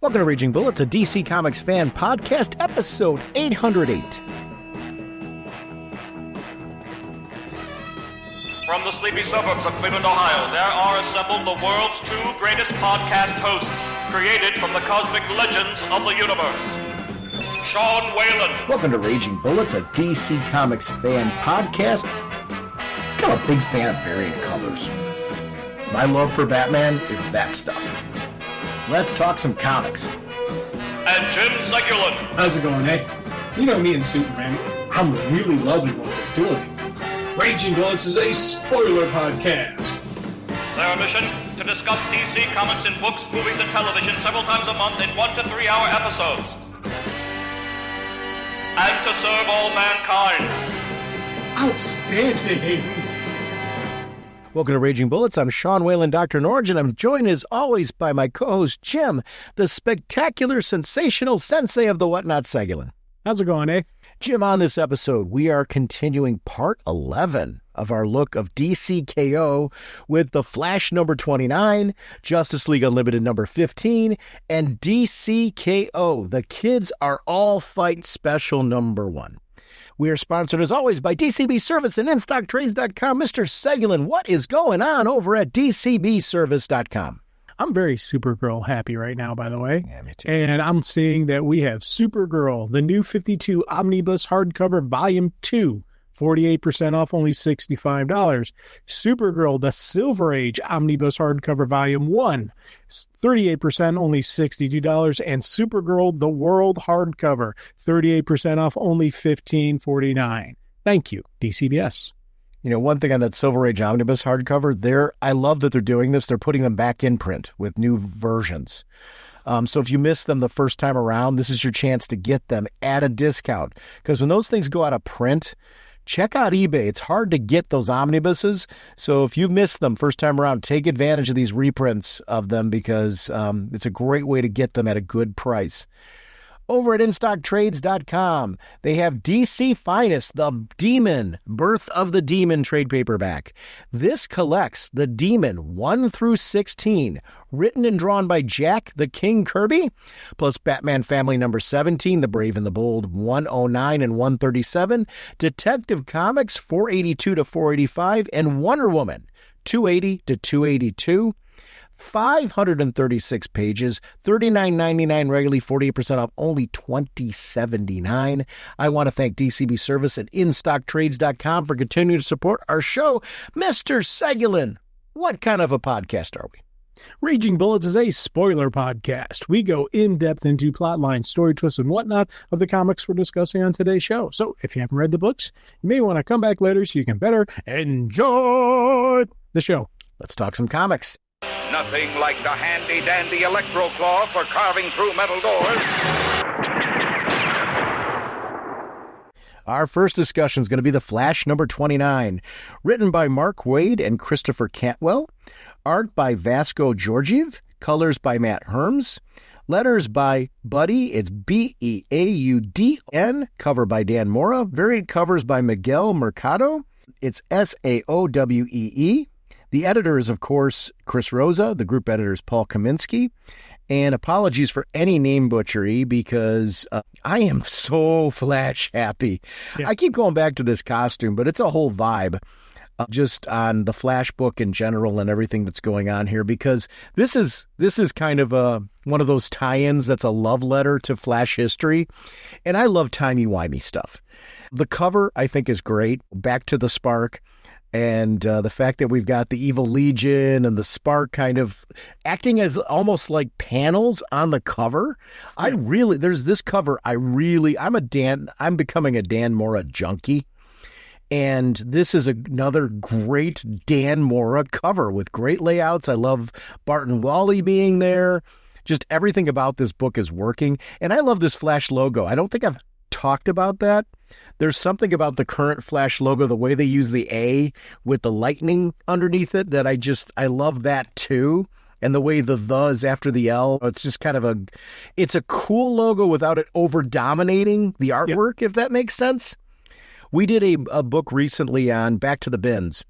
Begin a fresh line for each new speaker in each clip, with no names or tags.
Welcome to Raging Bullets, a DC Comics fan podcast, episode 808.
From the sleepy suburbs of Cleveland, Ohio, there are assembled the world's two greatest podcast hosts, created from the cosmic legends of the universe. Sean Whalen.
Welcome to Raging Bullets, a DC Comics fan podcast. I'm a big fan of variant colors. My love for Batman is that stuff. Let's talk some comics.
And Jim Segulin.
How's it going, eh? You know me and Superman. I'm really loving what they're doing. Raging Bullets is a spoiler podcast.
Their mission, to discuss DC Comics in books, movies, and television several times a month in 1 to 3 hour episodes. And to serve all mankind.
Outstanding.
Welcome to Raging Bullets. I'm Sean Whalen, Dr. Norge, and I'm joined as always by my co-host Jim, the spectacular, sensational sensei of the Whatnot Segulin.
How's it going, eh?
Jim, on this episode, we are continuing part 11 of our look of DCKO with The Flash number 29, Justice League Unlimited number 15, and DCKO, The Kids Are All Fight Special number 1. We are sponsored, as always, by DCB Service and InStockTrades.com. Mr. Segulin, what is going on over at DCBService.com?
I'm very Supergirl happy right now, by the way.
Yeah, me too.
And I'm seeing that we have Supergirl, the new 52 Omnibus Hardcover Volume 2, 48% off, only $65. Supergirl, the Silver Age Omnibus Hardcover Volume 1, 38%, only $62. And Supergirl, the World Hardcover, 38% off, only $15.49. Thank you, DCBS.
You know, one thing on that Silver Age Omnibus hardcover, I love that they're doing this. They're putting them back in print with new versions. So if you missed them the first time around, this is your chance to get them at a discount. Because when those things go out of print, check out eBay. It's hard to get those omnibuses. So if you've missed them first time around, take advantage of these reprints of them because it's a great way to get them at a good price. Over at InStockTrades.com, they have DC Finest, The Demon, Birth of the Demon trade paperback. This collects The Demon 1 through 16, written and drawn by Jack the King Kirby, plus Batman Family number 17, The Brave and the Bold 109 and 137, Detective Comics 482 to 485, and Wonder Woman 280 to 282. 536 pages, $39.99 regularly, 48% off, only $20.79. I want to thank DCB Service and InStockTrades.com for continuing to support our show. Mr. Segulin, what kind of a podcast are we?
Raging Bullets is a spoiler podcast. We go in-depth into plot lines, story twists, and whatnot of the comics we're discussing on today's show. So if you haven't read the books, you may want to come back later so you can better enjoy the show.
Let's talk some comics.
Nothing like the handy-dandy electro claw for carving through metal doors.
Our first discussion is going to be The Flash number 29, written by Mark Waid and Christopher Cantwell, art by Vasco Georgiev, colors by Matt Herms, letters by Buddy, it's Beaudn, cover by Dan Mora, variant covers by Miguel Mercado, it's Saowee. The editor is, of course, Chris Rosa. The group editor is Paul Kaminsky. And apologies for any name butchery because I am so Flash happy. Yeah. I keep going back to this costume, but it's a whole vibe just on the Flash book in general and everything that's going on here because this is kind of one of those tie-ins that's a love letter to Flash history. And I love timey-wimey stuff. The cover, I think, is great. Back to the Spark. And the fact that we've got the Evil Legion and the Spark kind of acting as almost like panels on the cover. Yeah. There's this cover. I'm becoming a Dan Mora junkie. And this is another great Dan Mora cover with great layouts. I love Barton Wally being there. Just everything about this book is working. And I love this Flash logo. I don't think I've talked about that. There's something about the current Flash logo, the way they use the A with the lightning underneath it, that I love that too. And the way the is after the L, it's just kind of it's a cool logo without it over dominating the artwork, if that makes sense. We did a book recently on Back to the Bins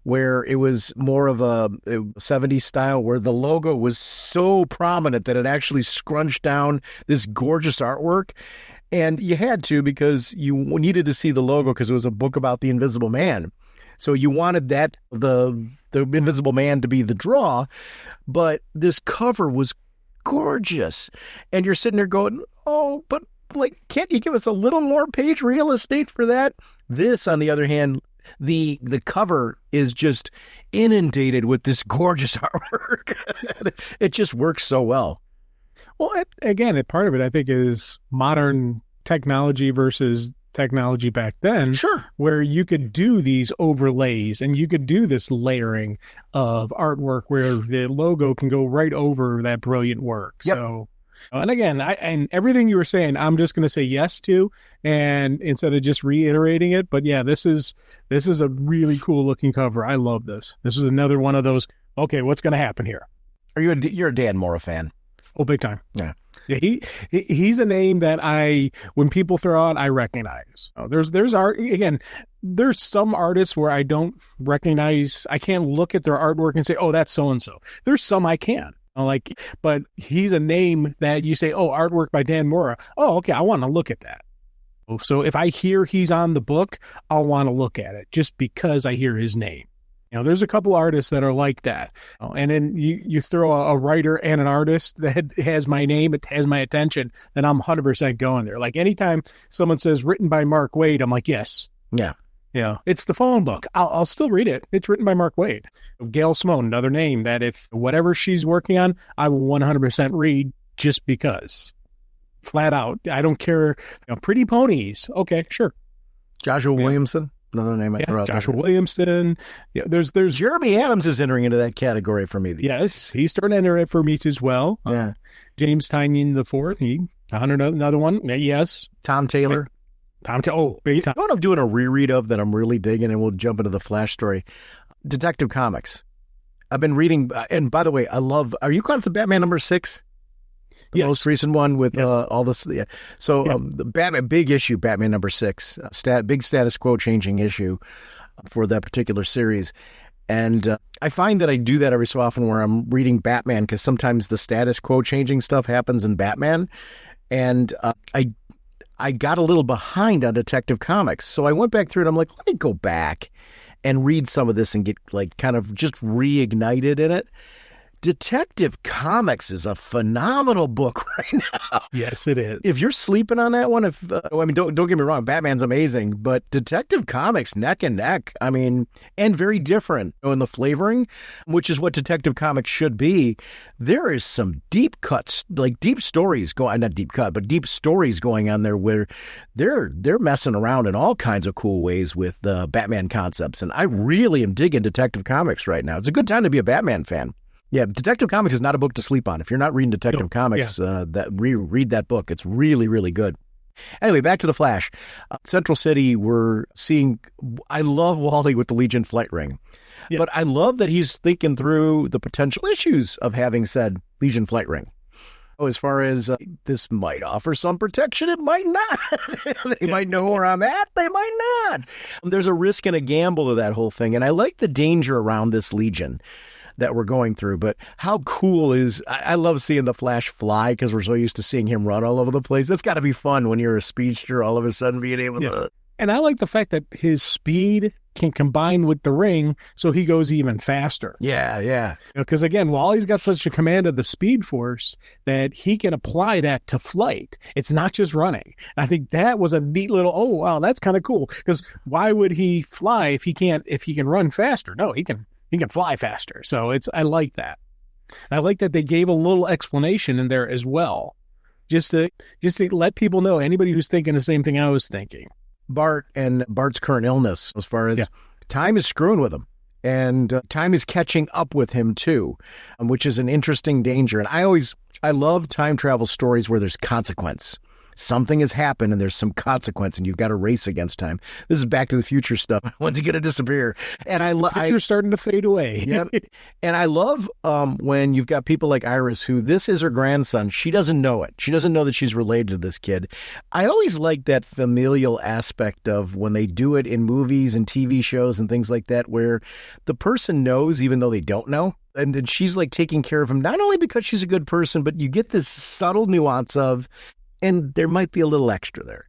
where it was more of a 70s style where the logo was so prominent that it actually scrunched down this gorgeous artwork. And you had to because you needed to see the logo because it was a book about the Invisible Man. So you wanted that the Invisible Man to be the draw, but this cover was gorgeous. And you're sitting there going, oh, but like, can't you give us a little more page real estate for that? This, on the other hand, the cover is just inundated with this gorgeous artwork. It just works so well.
Well, again, part of it, I think, is modern technology versus technology back then.
Sure.
Where you could do these overlays and you could do this layering of artwork where the logo can go right over that brilliant work.
Yep.
So, and again, and everything you were saying, I'm just going to say yes to, and instead of just reiterating it. But yeah, this is a really cool looking cover. I love this. This is another one of those. Okay, what's going to happen here?
You're a Dan Mora fan?
Oh, big time.
Yeah.
Yeah, he's a name that when people throw out, I recognize. There's art again. There's some artists where I don't recognize. I can't look at their artwork and say, oh, that's so and so. There's some I can. But he's a name that you say, oh, artwork by Dan Mora. Oh, okay, I want to look at that. So if I hear he's on the book, I'll want to look at it just because I hear his name. There's a couple artists that are like that. And then you throw a writer and an artist that has my name, it has my attention, then I'm 100% going there. Like anytime someone says written by Mark Waid, I'm like, yes.
Yeah.
It's the phone book. I'll still read it. It's written by Mark Waid. Gail Simone, another name that if whatever she's working on, I will 100% read just because. Flat out. I don't care. Pretty Ponies. Okay, sure.
Joshua Williamson. Another name I throw out
Joshua Williamson. Yeah, there's
Jeremy Adams is entering into that category for me.
Yes, he's starting to enter it for me as well.
Yeah.
James Tynion IV. Another one. Yes.
Tom Taylor.
Big time.
You know what I'm doing a reread of that I'm really digging, and we'll jump into the Flash story. Detective Comics. I've been reading, and by the way, are you caught up to Batman #6? The most recent one with all this. Yeah. So the Batman, big issue, Batman #6, big status quo changing issue for that particular series. And I find that I do that every so often where I'm reading Batman because sometimes the status quo changing stuff happens in Batman. And I got a little behind on Detective Comics. So I went back through it. I'm like, let me go back and read some of this and get like kind of just reignited in it. Detective Comics is a phenomenal book right now.
Yes, it is.
If you're sleeping on that one, don't get me wrong, Batman's amazing, but Detective Comics neck and neck. I mean, and very different in the flavoring, which is what Detective Comics should be. There is some deep cuts, like deep stories not deep cut, but deep stories going on there where they're messing around in all kinds of cool ways with Batman concepts. And I really am digging Detective Comics right now. It's a good time to be a Batman fan. Yeah, Detective Comics is not a book to sleep on. If you're not reading Detective Comics, read that book. It's really, really good. Anyway, back to the Flash. Central City, we're seeing. I love Wally with the Legion flight ring, but I love that he's thinking through the potential issues of having said Legion flight ring. As far as this might offer some protection, it might not. They might know where I'm at. They might not. There's a risk and a gamble to that whole thing, and I like the danger around this Legion that we're going through. But how cool I love seeing the Flash fly because we're so used to seeing him run all over the place. That's got to be fun when you're a speedster, all of a sudden being able to.
And I like the fact that his speed can combine with the ring so he goes even faster.
Yeah.
Because again, Wally's got such a command of the Speed Force that he can apply that to flight. It's not just running. And I think that was a neat little, oh, wow, that's kind of cool. Because why would he fly if he can run faster? No, he can fly faster. So I like that. And I like that they gave a little explanation in there as well. Just to let people know, anybody who's thinking the same thing I was thinking.
Bart and Bart's current illness, as far as time is screwing with him. And time is catching up with him too, which is an interesting danger. And I love time travel stories where there's consequence. something has happened and there's some consequence and you've got to race against time. This is Back to the Future stuff. When's he going to disappear? And
Picture's starting to fade away.
Yep. And I love when you've got people like Iris, who this is her grandson. She doesn't know it. She doesn't know that she's related to this kid. I always like that familial aspect of when they do it in movies and TV shows and things like that, where the person knows even though they don't know. And then she's like taking care of him, not only because she's a good person, but you get this subtle nuance of, and there might be a little extra there.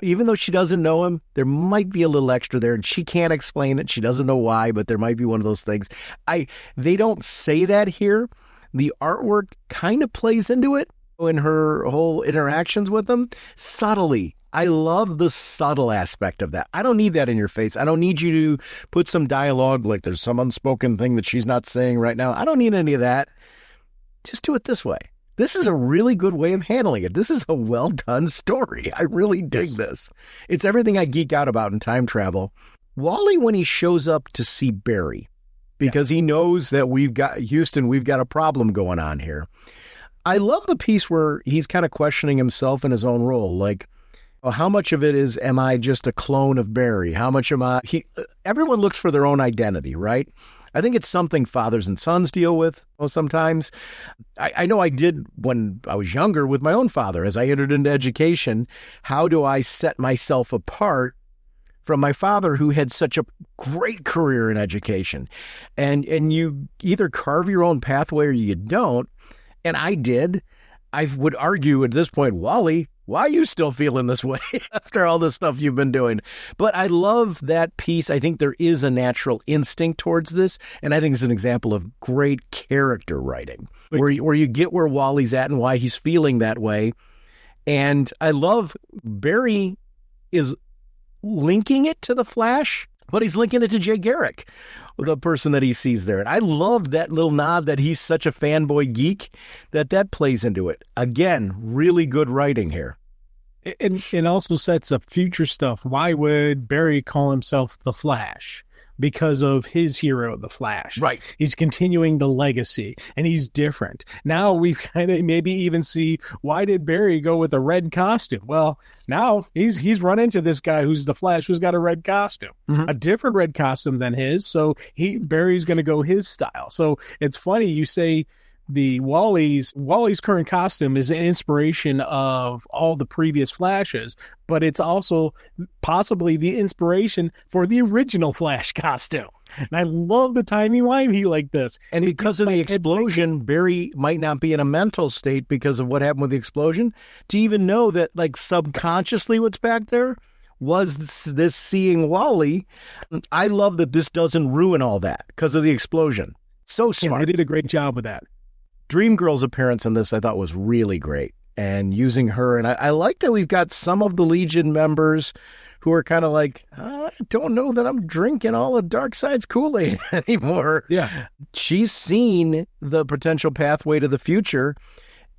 Even though she doesn't know him, there might be a little extra there, and she can't explain it. She doesn't know why, but there might be one of those things. They don't say that here. The artwork kind of plays into it in her whole interactions with him subtly. I love the subtle aspect of that. I don't need that in your face. I don't need you to put some dialogue like there's some unspoken thing that she's not saying right now. I don't need any of that. Just do it this way. This is a really good way of handling it. This is a well-done story. I really dig this. It's everything I geek out about in time travel. Wally, when he shows up to see Barry, because he knows that we've got a problem going on here. I love the piece where he's kind of questioning himself in his own role. Like, well, how much of it is, am I just a clone of Barry? How much am I? Everyone looks for their own identity, right? I think it's something fathers and sons deal with sometimes. I know I did when I was younger with my own father. As I entered into education, how do I set myself apart from my father, who had such a great career in education? And you either carve your own pathway or you don't. And I did. I would argue at this point, Wally, why are you still feeling this way after all the stuff you've been doing? But I love that piece. I think there is a natural instinct towards this, and I think it's an example of great character writing, where you get where Wally's at and why he's feeling that way. And I love Barry is linking it to the Flash, but he's linking it to Jay Garrick, the person that he sees there. And I love that little nod that he's such a fanboy geek that plays into it. Again, really good writing here.
And also sets up future stuff. Why would Barry call himself the Flash? Because of his hero, the Flash. Right. He's continuing the legacy, and he's different. Now we kind of maybe even see, why did Barry go with a red costume? Well, now he's run into this guy who's the Flash, who's got a red costume, a different red costume than his. So Barry's going to go his style. So it's funny you say the Wally's current costume is an inspiration of all the previous Flashes, but it's also possibly the inspiration for the original Flash costume. And I love the timey-wimey like this.
And because of the explosion, Barry might not be in a mental state because of what happened with the explosion to even know that, like, subconsciously what's back there was this seeing Wally. I love that this doesn't ruin all that because of the explosion. So smart.
Yeah, they did a great job with that.
Dreamgirl's appearance in this I thought was really great, and using her. And I like that we've got some of the Legion members who are kind of like, I don't know that I'm drinking all of Darkseid's Kool-Aid anymore.
Yeah.
She's seen the potential pathway to the future,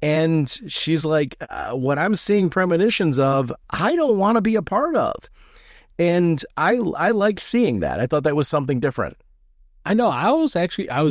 and she's like, what I'm seeing premonitions of, I don't want to be a part of. And I like seeing that. I thought that was something different.
I know. I was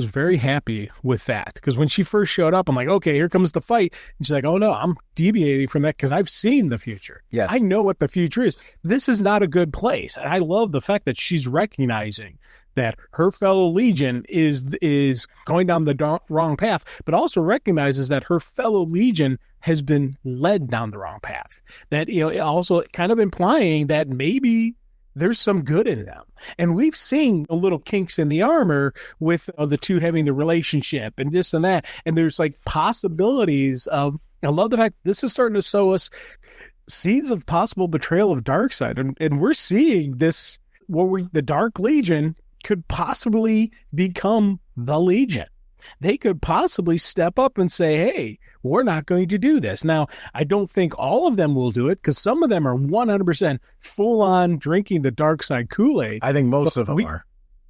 very happy with that, because when she first showed up, I'm like, okay, here comes the fight. And she's like, oh no, I'm deviating from that because I've seen the future.
Yes.
I know what the future is. This is not a good place. And I love the fact that she's recognizing that her fellow Legion is going down the wrong path, but also recognizes that her fellow Legion has been led down the wrong path. That, also kind of implying that maybe there's some good in them. And we've seen a little kinks in the armor with the two having the relationship and this and that. And there's like possibilities of, I love the fact this is starting to show us seeds of possible betrayal of Darkseid. And we're seeing this, the Dark Legion could possibly become the Legion. They could possibly step up and say, hey, we're not going to do this. Now, I don't think all of them will do it, because some of them are 100% full on drinking the Darkseid Kool-Aid.
I think most of them are.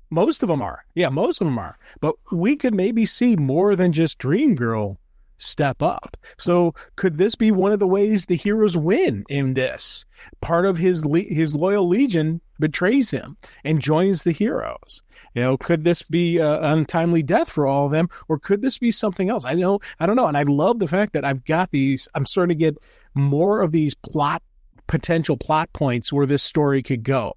Most of them are. Yeah, most of them are. But we could maybe see more than just Dreamgirl step up. So could this be one of the ways the heroes win in this? Part of his loyal Legion betrays him and joins the heroes. Could this be an untimely death for all of them, or could this be something else? I don't know. And I love the fact that I've got these, I'm starting to get more of these potential plot points where this story could go.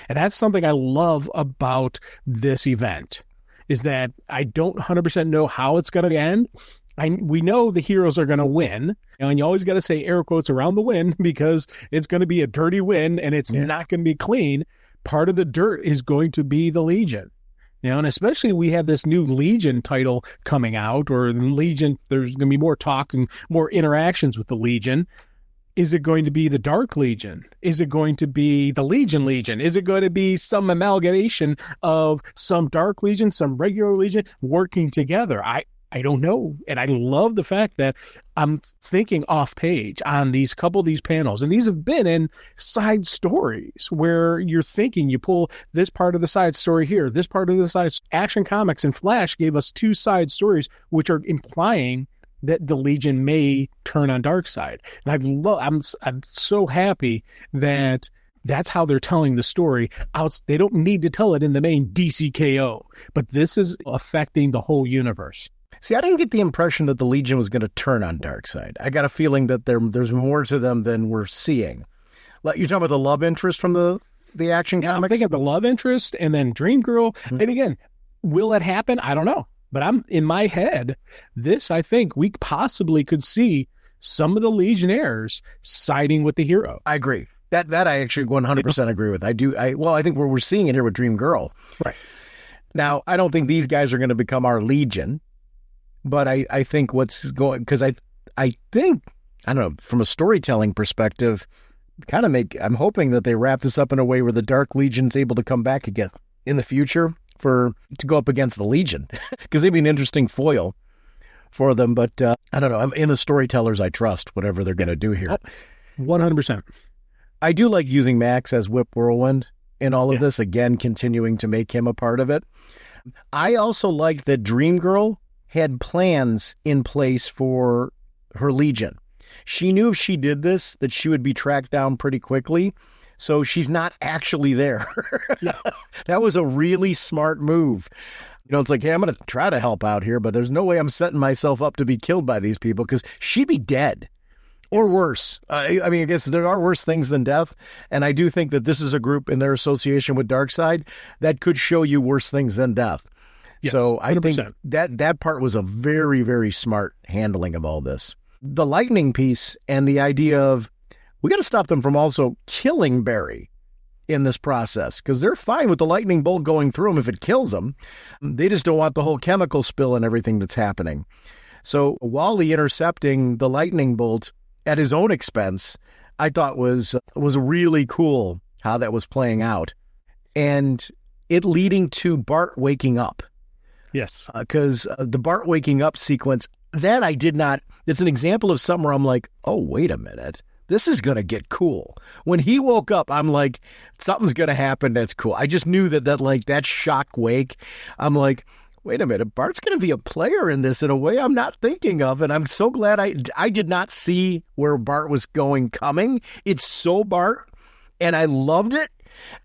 And that's something I love about this event, is that I don't 100% know how it's going to end. We know the heroes are going to win, and you always got to say air quotes around the win, because it's going to be a dirty win and it's not going to be clean. Part of the dirt is going to be the Legion. And especially we have this new Legion title coming out, or Legion, there's going to be more talk and more interactions with the Legion. Is it going to be the Dark Legion? Is it going to be the Legion? Is it going to be some amalgamation of some Dark Legion, some regular Legion working together? I don't know. And I love the fact that I'm thinking off page on these panels. And these have been in side stories where you're thinking, you pull this part of the side story here, this part of the side. Action Comics and Flash gave us 2 side stories, which are implying that the Legion may turn on Darkseid. And I'm so happy that that's how they're telling the story. They don't need to tell it in the main DCKO, but this is affecting the whole universe.
See, I didn't get the impression that the Legion was going to turn on Darkseid. I got a feeling that there's more to them than we're seeing. You're talking about the love interest from the Action Comics?
I'm thinking of the love interest and then Dream Girl. Mm-hmm. And again, will it happen? I don't know. But I'm in my head, I think we possibly could see some of the Legionnaires siding with the hero.
I agree. That I actually 100% agree with. I think we're seeing it here with Dream Girl.
Right.
Now, I don't think these guys are going to become our Legion, but I think what's going, because I think, I don't know, from a storytelling perspective, I'm hoping that they wrap this up in a way where the Dark Legion's able to come back again in the future to go up against the Legion, because they'd be an interesting foil for them. But I don't know. I'm in the storytellers. I trust whatever they're going to do here.
100%.
I do like using Max as Whip Whirlwind in all of this, again, continuing to make him a part of it. I also like that Dream Girl had plans in place for her Legion. She knew if she did this, that she would be tracked down pretty quickly. So she's not actually there. That was a really smart move. It's like, hey, I'm going to try to help out here, but there's no way I'm setting myself up to be killed by these people, because she'd be dead or worse. I guess there are worse things than death. And I do think that this is a group in their association with Darkseid that could show you worse things than death. Yes, so I 100%. Think that part was a very, very smart handling of all this. The lightning piece and the idea of, we got to stop them from also killing Barry in this process, because they're fine with the lightning bolt going through them if it kills them. They just don't want the whole chemical spill and everything that's happening. So Wally intercepting the lightning bolt at his own expense, I thought was really cool how that was playing out. And it leading to Bart waking up.
Yes.
Because the Bart waking up sequence, that I did not, it's an example of something where I'm like, oh, wait a minute. This is going to get cool. When he woke up, I'm like, something's going to happen that's cool. I just knew that shock wake. I'm like, wait a minute, Bart's going to be a player in this in a way I'm not thinking of. And I'm so glad I did not see where Bart was coming. It's so Bart, and I loved it,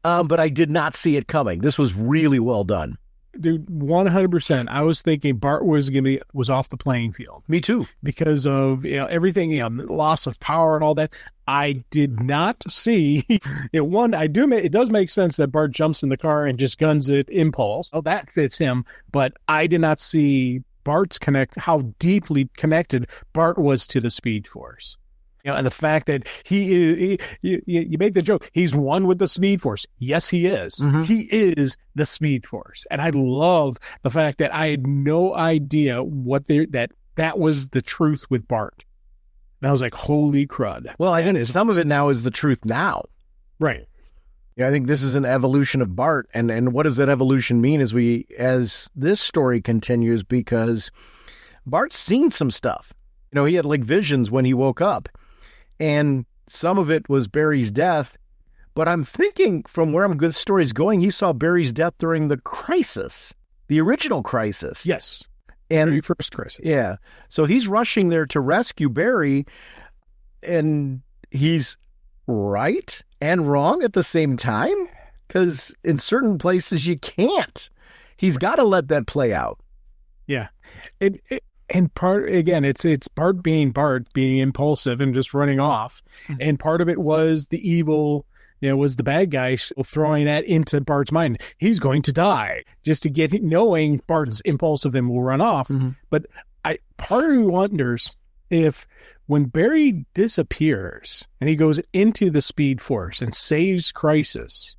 but I did not see it coming. This was really well done.
Dude, 100%. I was thinking Bart was off the playing field.
Me too.
Because of everything, loss of power and all that. I did not see it does make sense that Bart jumps in the car and just guns it impulse. Oh, that fits him. But I did not see how deeply connected Bart was to the Speed Force. And the fact that you make the joke, he's one with the Speed Force. Yes, he is. Mm-hmm. He is the Speed Force. And I love the fact that I had no idea that was the truth with Bart. And I was like, holy crud.
Well, I think some of it now is the truth now.
Right.
I think this is an evolution of Bart. And what does that evolution mean as this story continues? Because Bart's seen some stuff. He had visions when he woke up. And some of it was Barry's death. But I'm thinking from where this story's going, he saw Barry's death during the crisis, the original crisis.
Yes.
And
very first crisis.
Yeah. So he's rushing there to rescue Barry, and he's right and wrong at the same time. because in certain places you can't. He's got to let that play out.
Yeah. And part, again, it's Bart being impulsive and just running off. And part of it was the evil, was the bad guy throwing that into Bart's mind. He's going to die, just to get, knowing Bart's impulsive and will run off.
Mm-hmm.
But part of me wonders if when Barry disappears and he goes into the Speed Force and saves Crisis,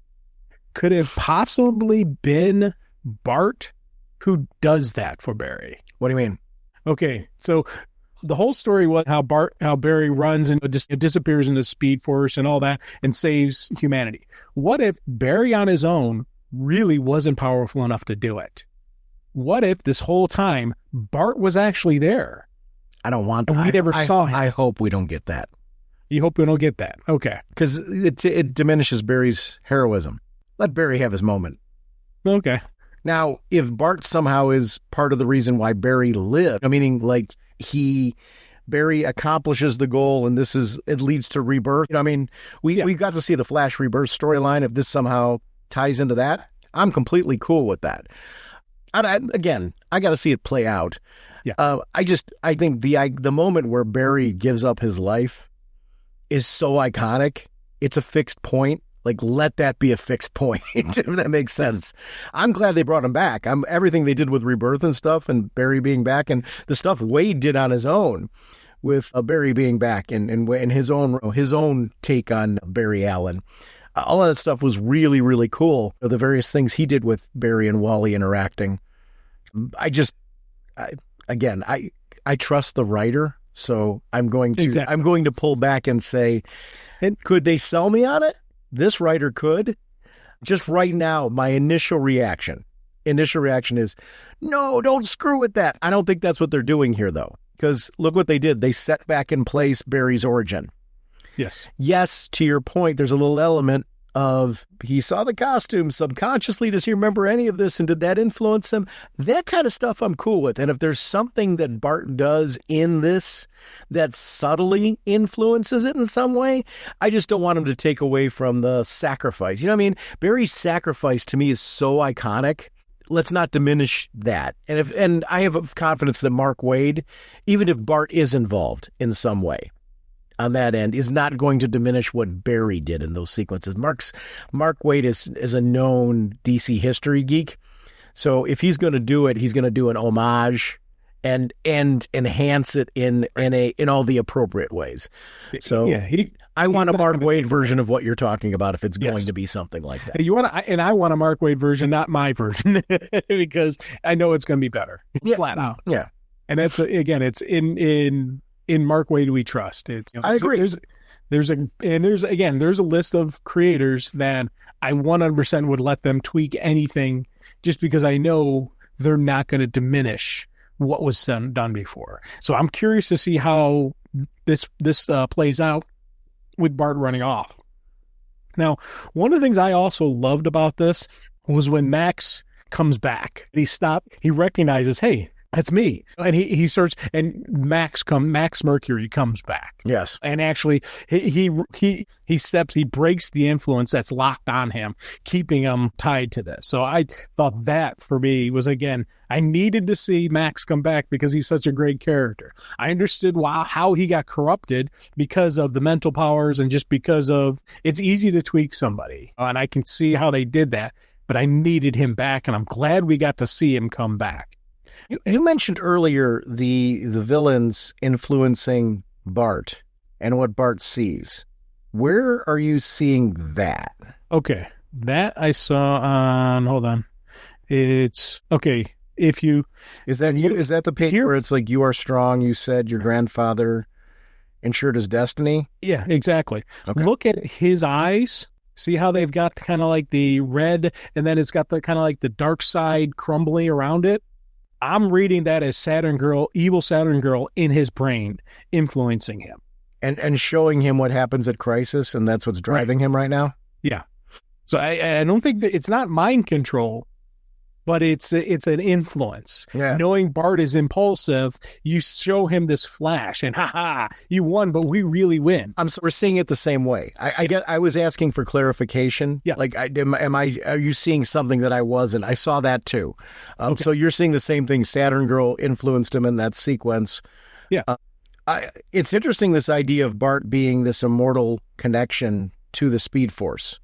could it have possibly been Bart who does that for Barry?
What do you mean?
Okay, so the whole story was how Barry runs and disappears in the Speed Force and all that and saves humanity. What if Barry on his own really wasn't powerful enough to do it? What if this whole time Bart was actually there?
I don't want that.
And we never saw him.
I hope we don't get that.
You hope we don't get that. Okay.
Because it diminishes Barry's heroism. Let Barry have his moment.
Okay.
Now, if Bart somehow is part of the reason why Barry lived, meaning like Barry accomplishes the goal and it leads to rebirth. We got to see the Flash rebirth storyline. If this somehow ties into that, I'm completely cool with that. I got to see it play out.
Yeah.
I think the moment where Barry gives up his life is so iconic. It's a fixed point. Like, let that be a fixed point, if that makes sense. I'm glad they brought him back. Everything they did with Rebirth and stuff and Barry being back and the stuff Wade did on his own with Barry being back and his own take on Barry Allen. All of that stuff was really, really cool. The various things he did with Barry and Wally interacting. I trust the writer, so I'm going to pull back and say, could they sell me on it? This writer could. Just right now, my initial reaction is, no, don't screw with that. I don't think that's what they're doing here, though, because look what they did. They set back in place Barry's origin. Yes, to your point, there's a little element of he saw the costume subconsciously. Does he remember any of this? And did that influence him? That kind of stuff I'm cool with. And if there's something that Bart does in this that subtly influences it in some way, I just don't want him to take away from the sacrifice. You know what I mean? Barry's sacrifice to me is so iconic. Let's not diminish that. And I have confidence that Mark Waid, even if Bart is involved in some way on that end, is not going to diminish what Barry did in those sequences. Mark Waid is a known DC history geek. So if he's going to do it, he's going to do an homage and enhance it in all the appropriate ways. So yeah, I want a Mark Waid version of what you're talking about if it's going to be something like that.
I want a Mark Waid version, not my version, because I know it's going to be better. Flat out.
Yeah.
And that's it's in Mark Waid we trust.
I agree.
There's a list of creators that I 100% would let them tweak anything just because I know they're not going to diminish what was done before. So I'm curious to see how this plays out with Bart running off. Now, one of the things I also loved about this was when Max comes back. He recognizes, hey, that's me. And he starts, and Max Mercury comes back.
Yes.
And actually he breaks the influence that's locked on him, keeping him tied to this. So I thought that for me was, again, I needed to see Max come back because he's such a great character. I understood how he got corrupted because of the mental powers and just because of it's easy to tweak somebody. And I can see how they did that, but I needed him back, and I'm glad we got to see him come back.
You mentioned earlier the villains influencing Bart and what Bart sees. Where are you seeing that?
Okay, that I saw on. Hold on, it's okay. If you
is that the page where it's like, you are strong. You said your grandfather ensured his destiny.
Yeah, exactly. Okay. Look at his eyes. See how they've got kind of like the red, and then it's got the kind of like the dark side crumbly around it. I'm reading that as evil Saturn girl in his brain, influencing him.
And showing him what happens at Crisis, and that's what's driving him right now?
Yeah. So I don't think that it's not mind control, but it's an influence.
Yeah.
Knowing Bart is impulsive, you show him this flash, and you won, but we really win.
We're seeing it the same way. I was asking for clarification.
Yeah.
Like, are you seeing something that I wasn't? I saw that too.
Okay.
So you're seeing the same thing. Saturn Girl influenced him in that sequence.
Yeah.
It's interesting, this idea of Bart being this immortal connection to the Speed Force,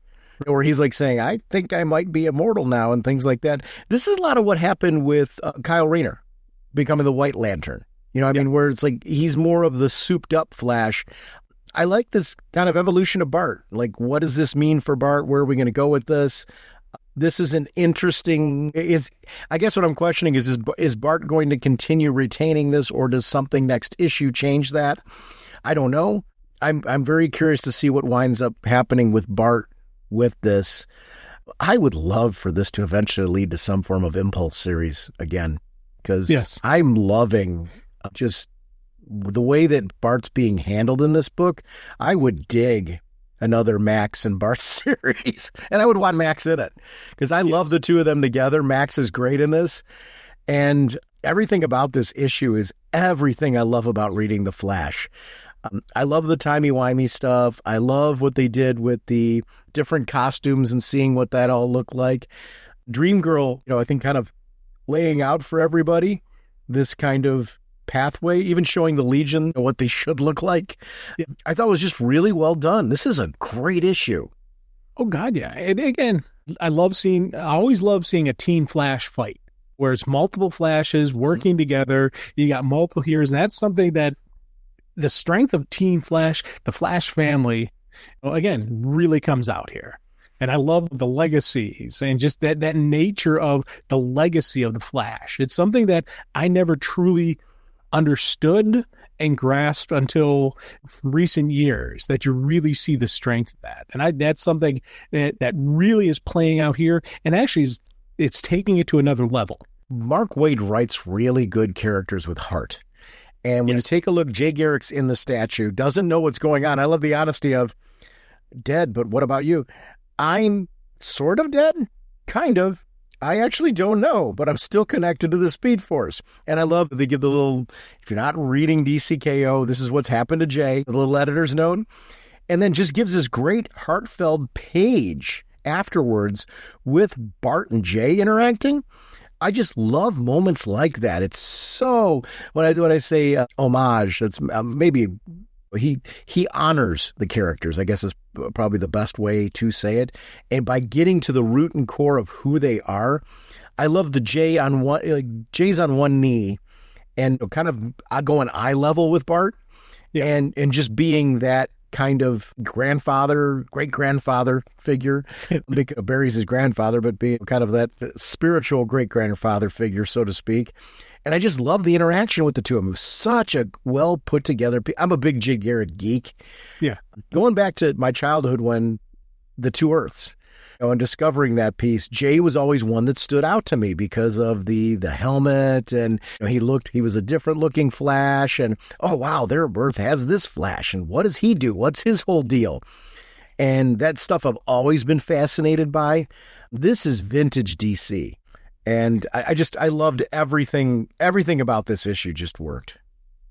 where he's like saying, I think I might be immortal now, and things like that. This is a lot of what happened with Kyle Rayner becoming the White Lantern. You know what I mean? Where it's like he's more of the souped up Flash. I like this kind of evolution of Bart. Like, what does this mean for Bart? Where are we going to go with this? This is an interesting, I guess what I'm questioning is Bart going to continue retaining this, or does something next issue change that? I don't know. I'm very curious to see what winds up happening with Bart with this. I would love for this to eventually lead to some form of Impulse series again, because I'm loving just the way that Bart's being handled in this book. I would dig another Max and Bart series, and I would want Max in it because I love the two of them together. Max is great in this, and everything about this issue is everything I love about reading The Flash. I love the timey-wimey stuff. I love what they did with the different costumes and seeing what that all looked like. Dream Girl, I think kind of laying out for everybody this kind of pathway, even showing the Legion what they should look like. Yeah. I thought it was just really well done. This is a great issue.
Oh, God, yeah. And again, I always love seeing a Team Flash fight where it's multiple Flashes working together. You got multiple heroes. And that's something that the strength of Team Flash, the Flash family, again, really comes out here. And I love the legacies and just that nature of the legacy of the Flash. It's something that I never truly understood and grasped until recent years, that you really see the strength of that. And that's something that really is playing out here, and actually it's taking it to another level.
Mark Waid writes really good characters with heart. And when you take a look, Jay Garrick's in the statue, doesn't know what's going on. I love the honesty of, dead, but what about you? I'm sort of dead, kind of. I actually don't know, but I'm still connected to the Speed Force. And I love that they give the little, if you're not reading DCKO, this is what's happened to Jay, the little editor's note, and then just gives this great heartfelt page afterwards with Bart and Jay interacting. I just love moments like that. It's so, when I say homage, that's maybe he honors the characters, I guess is probably the best way to say it. And by getting to the root and core of who they are, I love the Jay's on one knee and kind of going eye level with Bart, and just being that kind of great-grandfather figure. Barry's his grandfather, but being kind of that spiritual great-grandfather figure, so to speak. And I just love the interaction with the two of them. It was such a well put together. I'm a big Jay Garrick geek. Yeah. Going back to my childhood when the Two Earths, and discovering that piece, Jay was always one that stood out to me because of the helmet, and he was a different looking Flash, and oh wow, their Earth has this Flash, and what does he do? What's his whole deal? And that stuff I've always been fascinated by. This is vintage DC. And I loved everything about this issue just worked.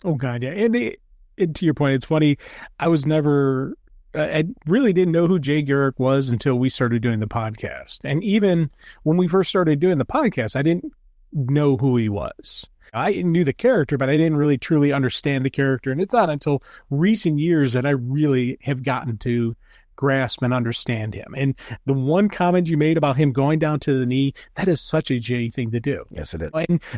Oh, God, yeah. And to your point, it's funny. I really didn't know who Jay Garrick was until we started doing the podcast. And even when we first started doing the podcast, I didn't know who he was. I knew the character, but I didn't really truly understand the character. And it's not until recent years that I really have gotten to grasp and understand him. And the one comment you made about him going down to the knee, that is such a Jay thing to do.
Yes, it is.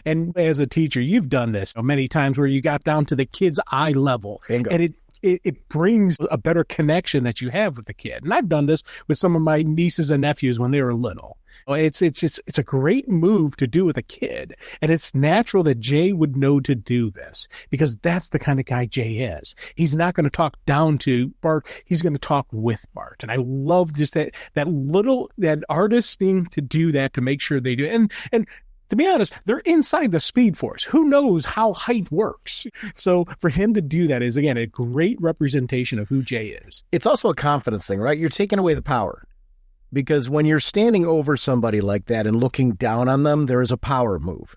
And as a teacher, you've done this many times where you got down to the kid's eye level.
Bingo.
And it brings a better connection that you have with the kid. And I've done this with some of my nieces and nephews when they were little. It's a great move to do with a kid. And it's natural that Jay would know to do this because that's the kind of guy Jay is. He's not going to talk down to Bart. He's going to talk with Bart. And I love just that artist thing to do that, to make sure they do. And to be honest, they're inside the Speed Force. Who knows how height works? So for him to do that is, again, a great representation of who Jay is.
It's also a confidence thing, right? You're taking away the power. Because when you're standing over somebody like that and looking down on them, there is a power move.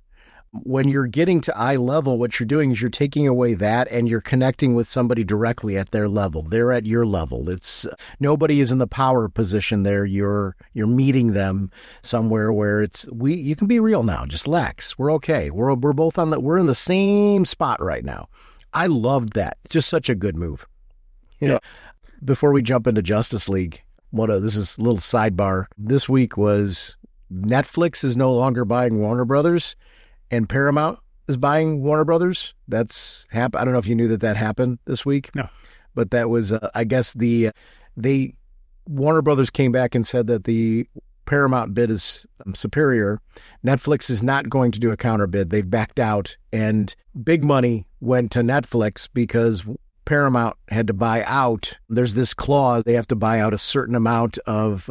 When you're getting to eye level, what you're doing is you're taking away that and you're connecting with somebody directly at their level. They're at your level. It's nobody is in the power position there. You're meeting them somewhere where you can be real now. Just relax. We're okay. We're both we're in the same spot right now. I loved that. Just such a good move. Before we jump into Justice League, this is a little sidebar. This week was Netflix is no longer buying Warner Brothers. And Paramount is buying Warner Brothers. That's happened. I don't know if you knew that happened this week.
No,
but that was, I guess Warner Brothers came back and said that the Paramount bid is superior. Netflix is not going to do a counter bid. They've backed out, and big money went to Netflix because Paramount had to buy out. There's this clause they have to buy out a certain amount of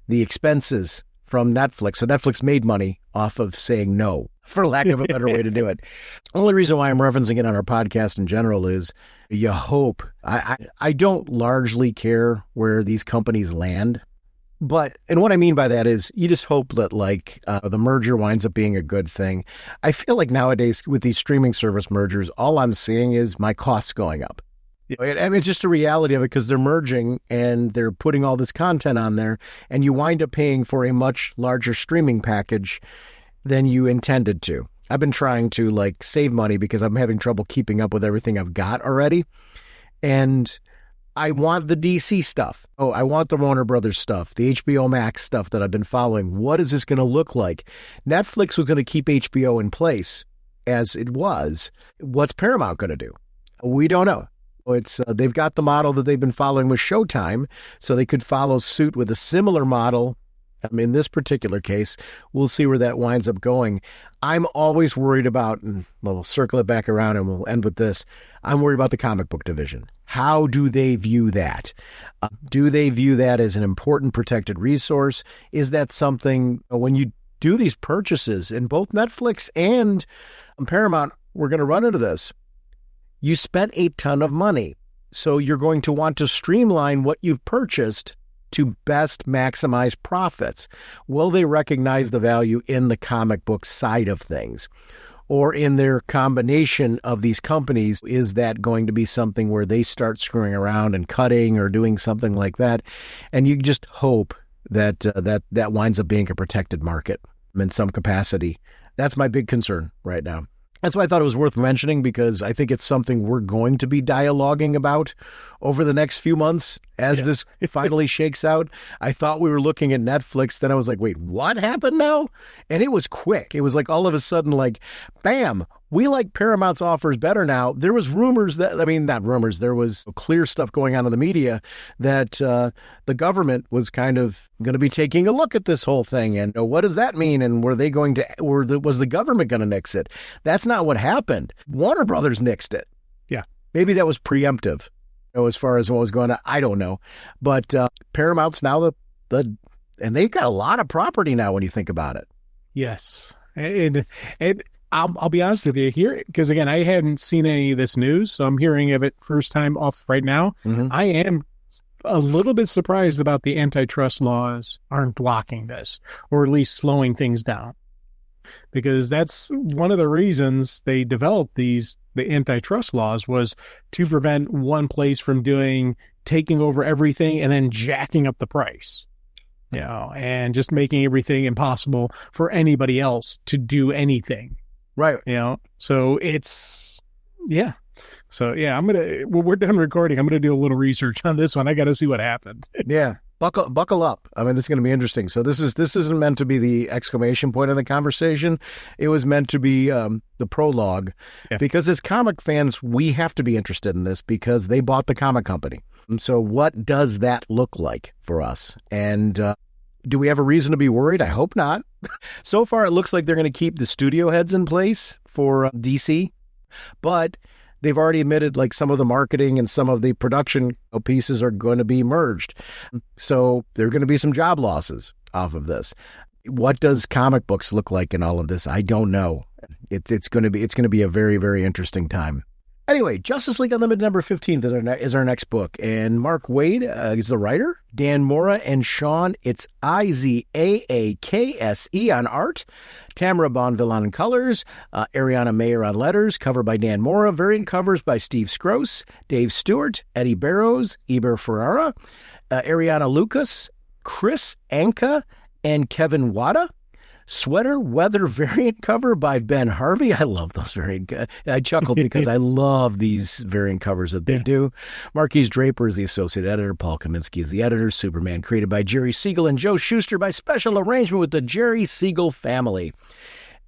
the expenses from Netflix. So Netflix made money off of saying no, for lack of a better way to do it. Only reason why I'm referencing it on our podcast in general is you hope. I don't largely care where these companies land. And what I mean by that is you just hope that the merger winds up being a good thing. I feel like nowadays with these streaming service mergers, all I'm seeing is my costs going up. I mean, it's just a reality of it because they're merging and they're putting all this content on there and you wind up paying for a much larger streaming package than you intended to. I've been trying to save money because I'm having trouble keeping up with everything I've got already. And I want the DC stuff. Oh, I want the Warner Brothers stuff, the HBO Max stuff that I've been following. What is this going to look like? Netflix was going to keep HBO in place as it was. What's Paramount going to do? We don't know. They've got the model that they've been following with Showtime, so they could follow suit with a similar model. In this particular case, we'll see where that winds up going. I'm always worried about, and we'll circle it back around and we'll end with this. I'm worried about the comic book division. How do they view that? Do they view that as an important protected resource? Is that something when you do these purchases in both Netflix and Paramount, we're going to run into this. You spent a ton of money, so you're going to want to streamline what you've purchased to best maximize profits. Will they recognize the value in the comic book side of things? Or in their combination of these companies, is that going to be something where they start screwing around and cutting or doing something like that? And you just hope that that winds up being a protected market in some capacity. That's my big concern right now. That's why I thought it was worth mentioning, because I think it's something we're going to be dialoguing about over the next few months as this finally shakes out. I thought we were looking at Netflix. Then I was like, wait, what happened now? And it was quick. It was like all of a sudden, bam, we like Paramount's offers better now. There was rumors not rumors. There was clear stuff going on in the media that the government was kind of going to be taking a look at this whole thing. And what does that mean? And was the government going to nix it? That's not what happened. Warner Brothers nixed it.
Yeah.
Maybe that was preemptive. As far as what was going on, I don't know. But Paramount's now and they've got a lot of property now when you think about it.
Yes. And I'll be honest with you here, because again, I hadn't seen any of this news, so I'm hearing of it first time off right now. Mm-hmm. I am a little bit surprised about the antitrust laws aren't blocking this, or at least slowing things down. Because that's one of the reasons they developed the antitrust laws, was to prevent one place from taking over everything and then jacking up the price, and just making everything impossible for anybody else to do anything.
Right.
So it's, yeah. So yeah, when we're done recording, I'm going to do a little research on this one. I got to see what happened.
Yeah. Buckle up. I mean, this is going to be interesting. So this isn't meant to be the exclamation point of the conversation. It was meant to be the prologue, because as comic fans, we have to be interested in this because they bought the comic company. And so what does that look like for us? And do we have a reason to be worried? I hope not. So far, it looks like they're going to keep the studio heads in place for DC, but they've already admitted some of the marketing and some of the production pieces are going to be merged. So there are going to be some job losses off of this. What does comic books look like in all of this? I don't know. It's going to be a very, very interesting time. Anyway, Justice League Unlimited number 15 is our next book. And Mark Waid is the writer. Dan Mora and Sean, it's Izaakse on art. Tamara Bonville on colors. Ariana Mayer on letters. Cover by Dan Mora. Variant covers by Steve Scrose, Dave Stewart, Eddie Barrows, Eber Ferrara, Ariana Lucas, Chris Anka, and Kevin Wada. Sweater Weather variant cover by Ben Harvey. I love those variant. I chuckled because I love these variant covers that they do. Marquise Draper is the associate editor. Paul Kaminsky is the editor. Superman created by Jerry Siegel and Joe Shuster by special arrangement with the Jerry Siegel family.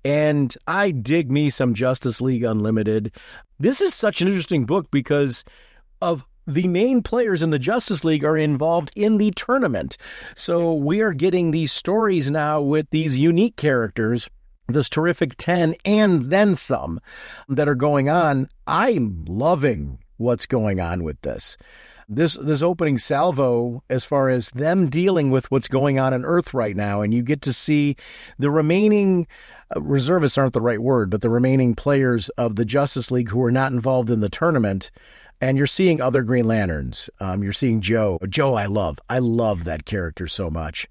And I dig me some Justice League Unlimited. This is such an interesting book because of the main players in the Justice League are involved in the tournament. So we are getting these stories now with these unique characters, this terrific 10 and then some that are going on. I'm loving what's going on with this. This opening salvo as far as them dealing with what's going on Earth right now. And you get to see the remaining reservists aren't the right word, but the remaining players of the Justice League who are not involved in the tournament. And you're seeing other Green Lanterns. You're seeing Joe. Joe, I love. I love that character so much.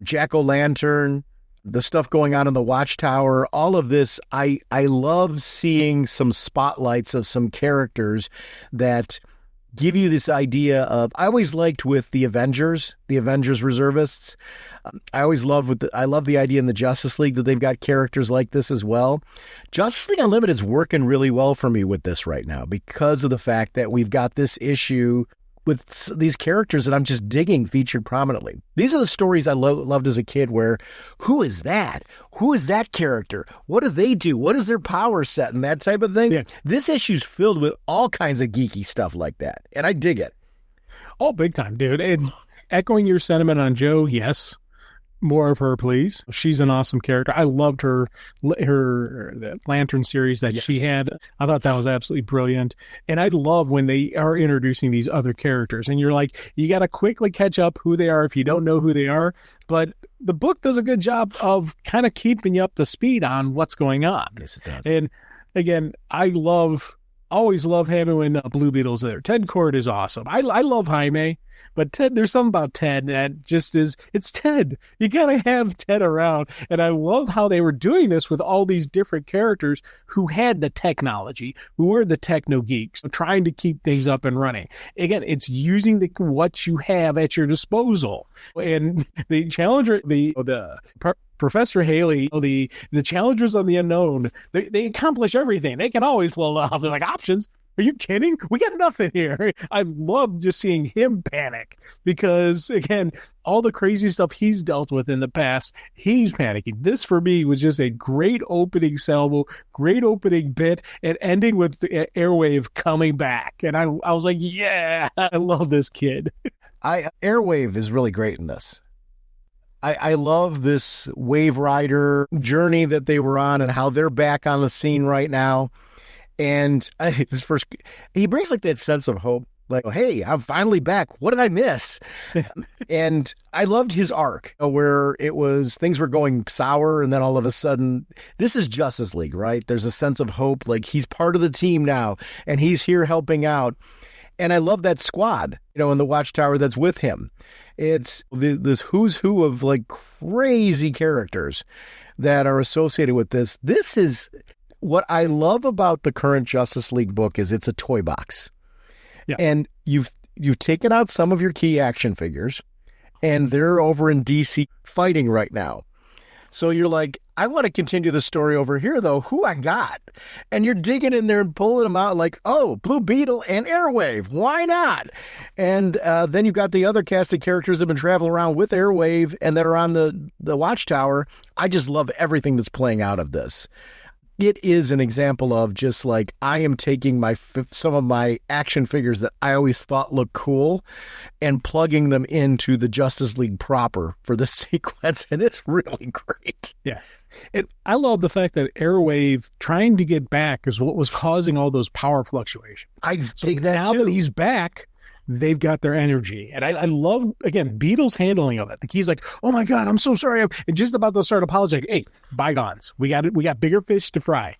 Jack-o'-lantern, the stuff going on in the Watchtower, all of this. I love seeing some spotlights of some characters that give you this idea of, I always liked with the Avengers reservists. I love the idea in the Justice League that they've got characters like this as well. Justice League Unlimited is working really well for me with this right now because of the fact that we've got this issue with these characters that I'm just digging featured prominently. These are the stories I loved as a kid where, who is that? Who is that character? What do they do? What is their power set and that type of thing? Yeah. This issue's filled with all kinds of geeky stuff like that, and I dig it.
Oh, big time, dude. And echoing your sentiment on Joe, yes. More of her, please. She's an awesome character. I loved her Lantern series that she had. I thought that was absolutely brilliant. And I love when they are introducing these other characters. And you're like, you got to quickly catch up who they are if you don't know who they are. But the book does a good job of kind of keeping you up to speed on what's going on.
Yes, it does.
And again, always love having when Blue Beetle's there. Ted Kord is awesome. I love Jaime, but Ted, there's something about Ted that just it's Ted. You gotta have Ted around. And I love how they were doing this with all these different characters who had the technology, who were the techno geeks, trying to keep things up and running. Again, it's using what you have at your disposal. And the Challenger, Professor Haley, the challengers of the unknown, they accomplish everything. They can always pull it off. They're like, options? Are you kidding? We got nothing here. I love just seeing him panic because, again, all the crazy stuff he's dealt with in the past, he's panicking. This, for me, was just a great opening salvo, great opening bit, and ending with the Airwave coming back. And I was like, yeah, I love this kid.
Airwave is really great in this. I love this Wave Rider journey that they were on and how they're back on the scene right now. And he brings like that sense of hope, like, oh, hey, I'm finally back. What did I miss? And I loved his arc where things were going sour. And then all of a sudden, this is Justice League, right? There's a sense of hope. Like he's part of the team now and he's here helping out. And I love that squad, in the Watchtower that's with him. It's this who's who of like crazy characters that are associated with this. This is what I love about the current Justice League book is it's a toy box. Yeah. And you've taken out some of your key action figures and they're over in DC fighting right now. So you're like, I want to continue the story over here, though. Who I got? And you're digging in there and pulling them out like, oh, Blue Beetle and Airwave. Why not? And then you've got the other cast of characters that have been traveling around with Airwave and that are on the Watchtower. I just love everything that's playing out of this. It is an example of just like I am taking some of my action figures that I always thought looked cool and plugging them into the Justice League proper for the sequence. And it's really great.
Yeah. And I love the fact that Airwave trying to get back is what was causing all those power fluctuations.
I think that
now
too.
That he's back, they've got their energy. And I love, again, Beetle's handling of it. The key's like, oh my God, I'm so sorry. And just about to start apologizing. Hey, bygones. We got bigger fish to fry.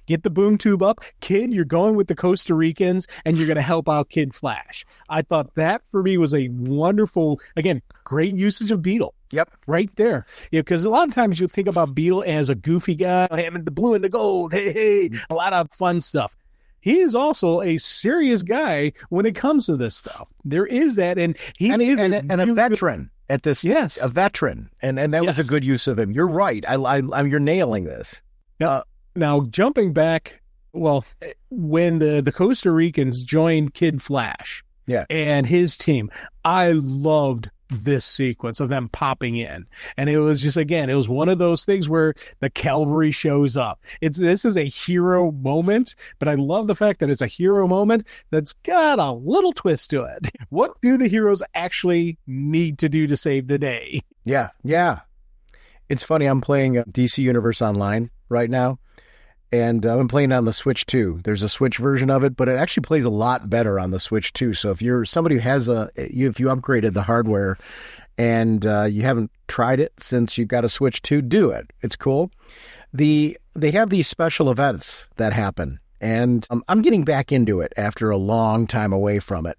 Get the boom tube up. Kid, you're going with the Costa Ricans and you're going to help out Kid Flash. I thought that for me was a wonderful, again, great usage of Beetle.
Yep.
Right there. Yeah, because a lot of times you think about Beetle as a goofy guy, having the blue and the gold. Hey, a lot of fun stuff. He is also a serious guy when it comes to this stuff. There is that, and he is
a veteran at this.
Yes,
a veteran, and that was a good use of him. You're right. You're nailing this.
Now jumping back, well, when the Costa Ricans joined Kid Flash, and his team, I loved this sequence of them popping in. And it was just, again, it was one of those things where the cavalry shows up. This is a hero moment, but I love the fact that it's a hero moment that's got a little twist to it. What do the heroes actually need to do to save the day?
Yeah. It's funny, I'm playing DC Universe Online right now, and I'm playing on the Switch 2. There's a Switch version of it, but it actually plays a lot better on the Switch 2. So if you're somebody who has if you upgraded the hardware and you haven't tried it since you've got a Switch 2, do it. It's cool. They have these special events that happen, and I'm getting back into it after a long time away from it.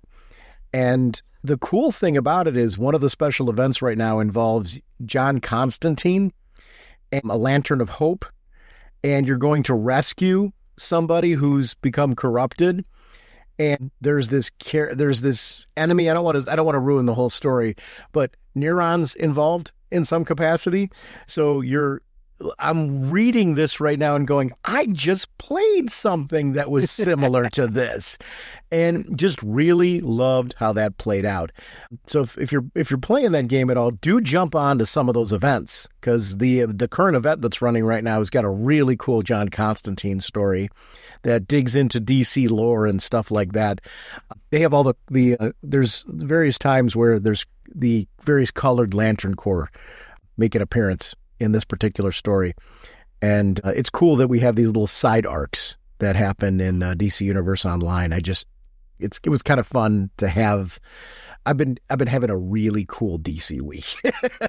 And the cool thing about it is one of the special events right now involves John Constantine and a Lantern of Hope. And you're going to rescue somebody who's become corrupted. And there's this enemy. I don't want to ruin the whole story, but neurons involved in some capacity. So I'm reading this right now and going, I just played something that was similar to this, and just really loved how that played out. So if you're playing that game at all, do jump on to some of those events, because the current event that's running right now has got a really cool John Constantine story that digs into DC lore and stuff like that. They have all there's various times where there's the various colored Lantern Corps make an appearance in this particular story. And it's cool that we have these little side arcs that happen in DC Universe Online. It was kind of fun to have. I've been having a really cool DC week.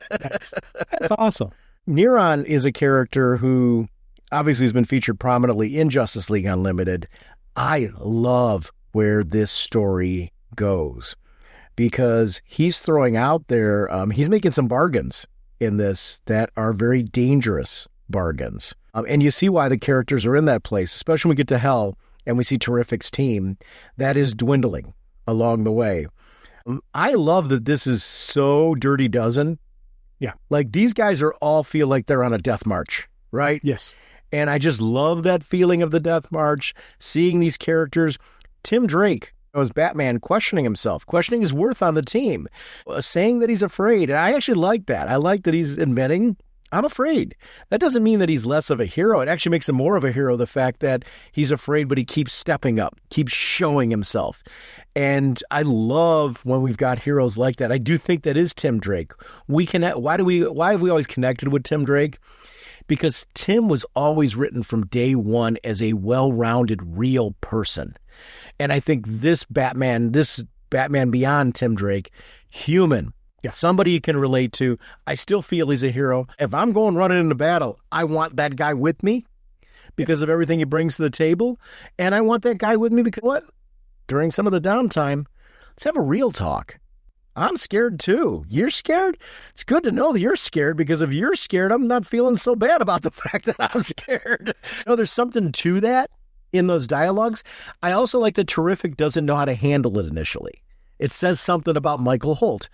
That's awesome.
Neron is a character who obviously has been featured prominently in Justice League Unlimited. I love where this story goes, because he's throwing out there, he's making some bargains in this that are very dangerous bargains. And you see why the characters are in that place, especially when we get to Hell and we see Terrific's team. That is dwindling along the way. I love that this is so Dirty Dozen.
Yeah.
Like, these guys all feel like they're on a death march, right?
Yes.
And I just love that feeling of the death march, seeing these characters. Tim Drake as Batman questioning himself, questioning his worth on the team, saying that he's afraid. And I actually like that. I like that he's admitting, I'm afraid. That doesn't mean that he's less of a hero. It actually makes him more of a hero, the fact that he's afraid, but he keeps stepping up, keeps showing himself. And I love when we've got heroes like that. I do think that is Tim Drake. Why have we always connected with Tim Drake? Because Tim was always written from day one as a well-rounded, real person. And I think this Batman beyond Tim Drake, human, somebody you can relate to. I still feel he's a hero. If I'm going running into battle, I want that guy with me because of everything he brings to the table. And I want that guy with me because during some of the downtime, let's have a real talk. I'm scared too. You're scared? It's good to know that you're scared, because if you're scared, I'm not feeling so bad about the fact that I'm scared. There's something to that in those dialogues. I also like that Terrific doesn't know how to handle it initially. It says something about Michael Holt.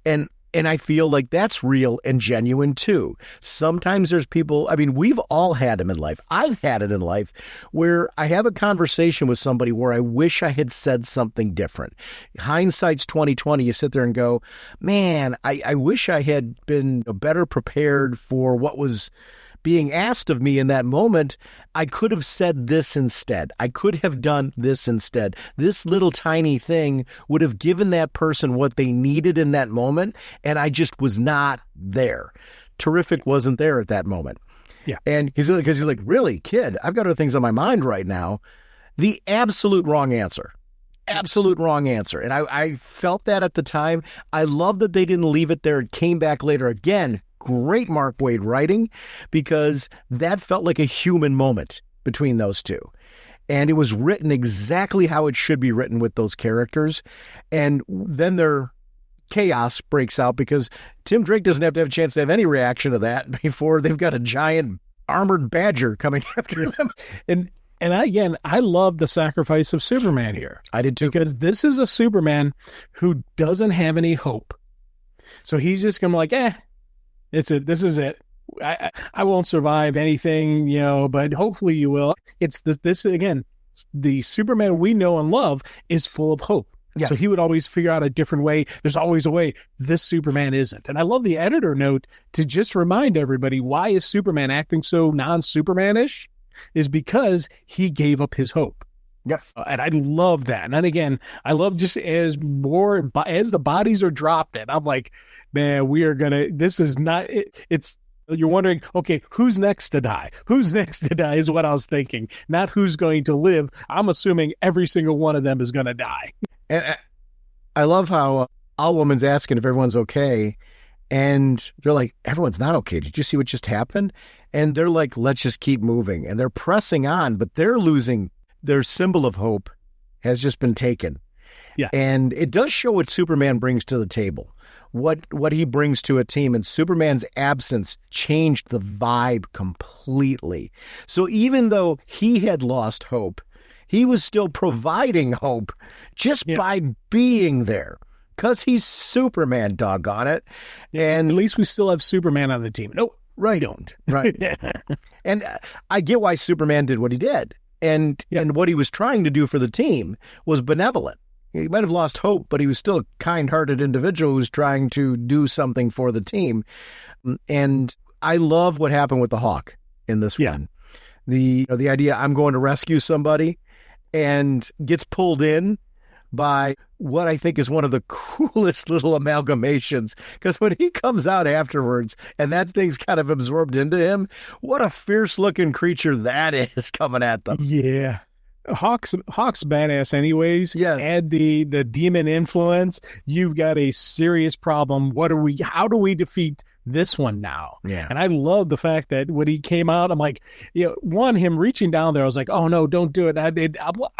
And I feel like that's real and genuine too. Sometimes there's people, we've all had them in life. I've had it in life where I have a conversation with somebody where I wish I had said something different. Hindsight's 20/20. You sit there and go, man, I wish I had been better prepared for what was being asked of me in that moment. I could have said this instead. I could have done this instead. This little tiny thing would have given that person what they needed in that moment, and I just was not there. Terrific wasn't there at that moment.
Yeah.
And he's like, really, kid, I've got other things on my mind right now. The absolute wrong answer. absolute wrong answer. And I felt that at the time. I love that they didn't leave it there. It came back later. Again, great Mark Waid writing, because that felt like a human moment between those two. And it was written exactly how it should be written with those characters. And then their chaos breaks out because Tim Drake doesn't have to have a chance to have any reaction to that before they've got a giant armored badger coming after them.
And I love the sacrifice of Superman here.
I did too.
Because this is a Superman who doesn't have any hope. So he's just going to be like, this is it. I won't survive anything, but hopefully you will. It's this again, the Superman we know and love is full of hope.
Yeah.
So he would always figure out a different way. There's always a way. This Superman isn't. And I love the editor note to just remind everybody, why is Superman acting so non-Superman-ish? Is because he gave up his hope.
Yep.
And I love that. And again, I love just as the bodies are dropped in, I'm like, man, this is not, it's, you're wondering, okay, who's next to die? Who's next to die is what I was thinking. Not who's going to live. I'm assuming every single one of them is going to die.
And I love how Owlwoman's asking if everyone's okay. And they're like, everyone's not okay. Did you see what just happened? And they're like, let's just keep moving. And they're pressing on, but they're losing their symbol of hope has just been taken.
Yeah.
And it does show what Superman brings to the table, what he brings to a team. And Superman's absence changed the vibe completely. So even though he had lost hope, he was still providing hope just by being there. Because he's Superman, doggone it. And
at least we still have Superman on the team. Nope,
right.
Don't.
Right. And I get why Superman did what he did. And what he was trying to do for the team was benevolent. He might have lost hope, but he was still a kind-hearted individual who was trying to do something for the team. And I love what happened with the Hawk in this one. The idea, I'm going to rescue somebody, and gets pulled in by what I think is one of the coolest little amalgamations. Because when he comes out afterwards and that thing's kind of absorbed into him, what a fierce-looking creature that is coming at them.
Yeah. Hawk's badass anyways.
Yes.
Add the demon influence, you've got a serious problem. How do we defeat this one now?
Yeah.
And I love the fact that when he came out, I'm like, him reaching down there, I was like, oh no, don't do it. I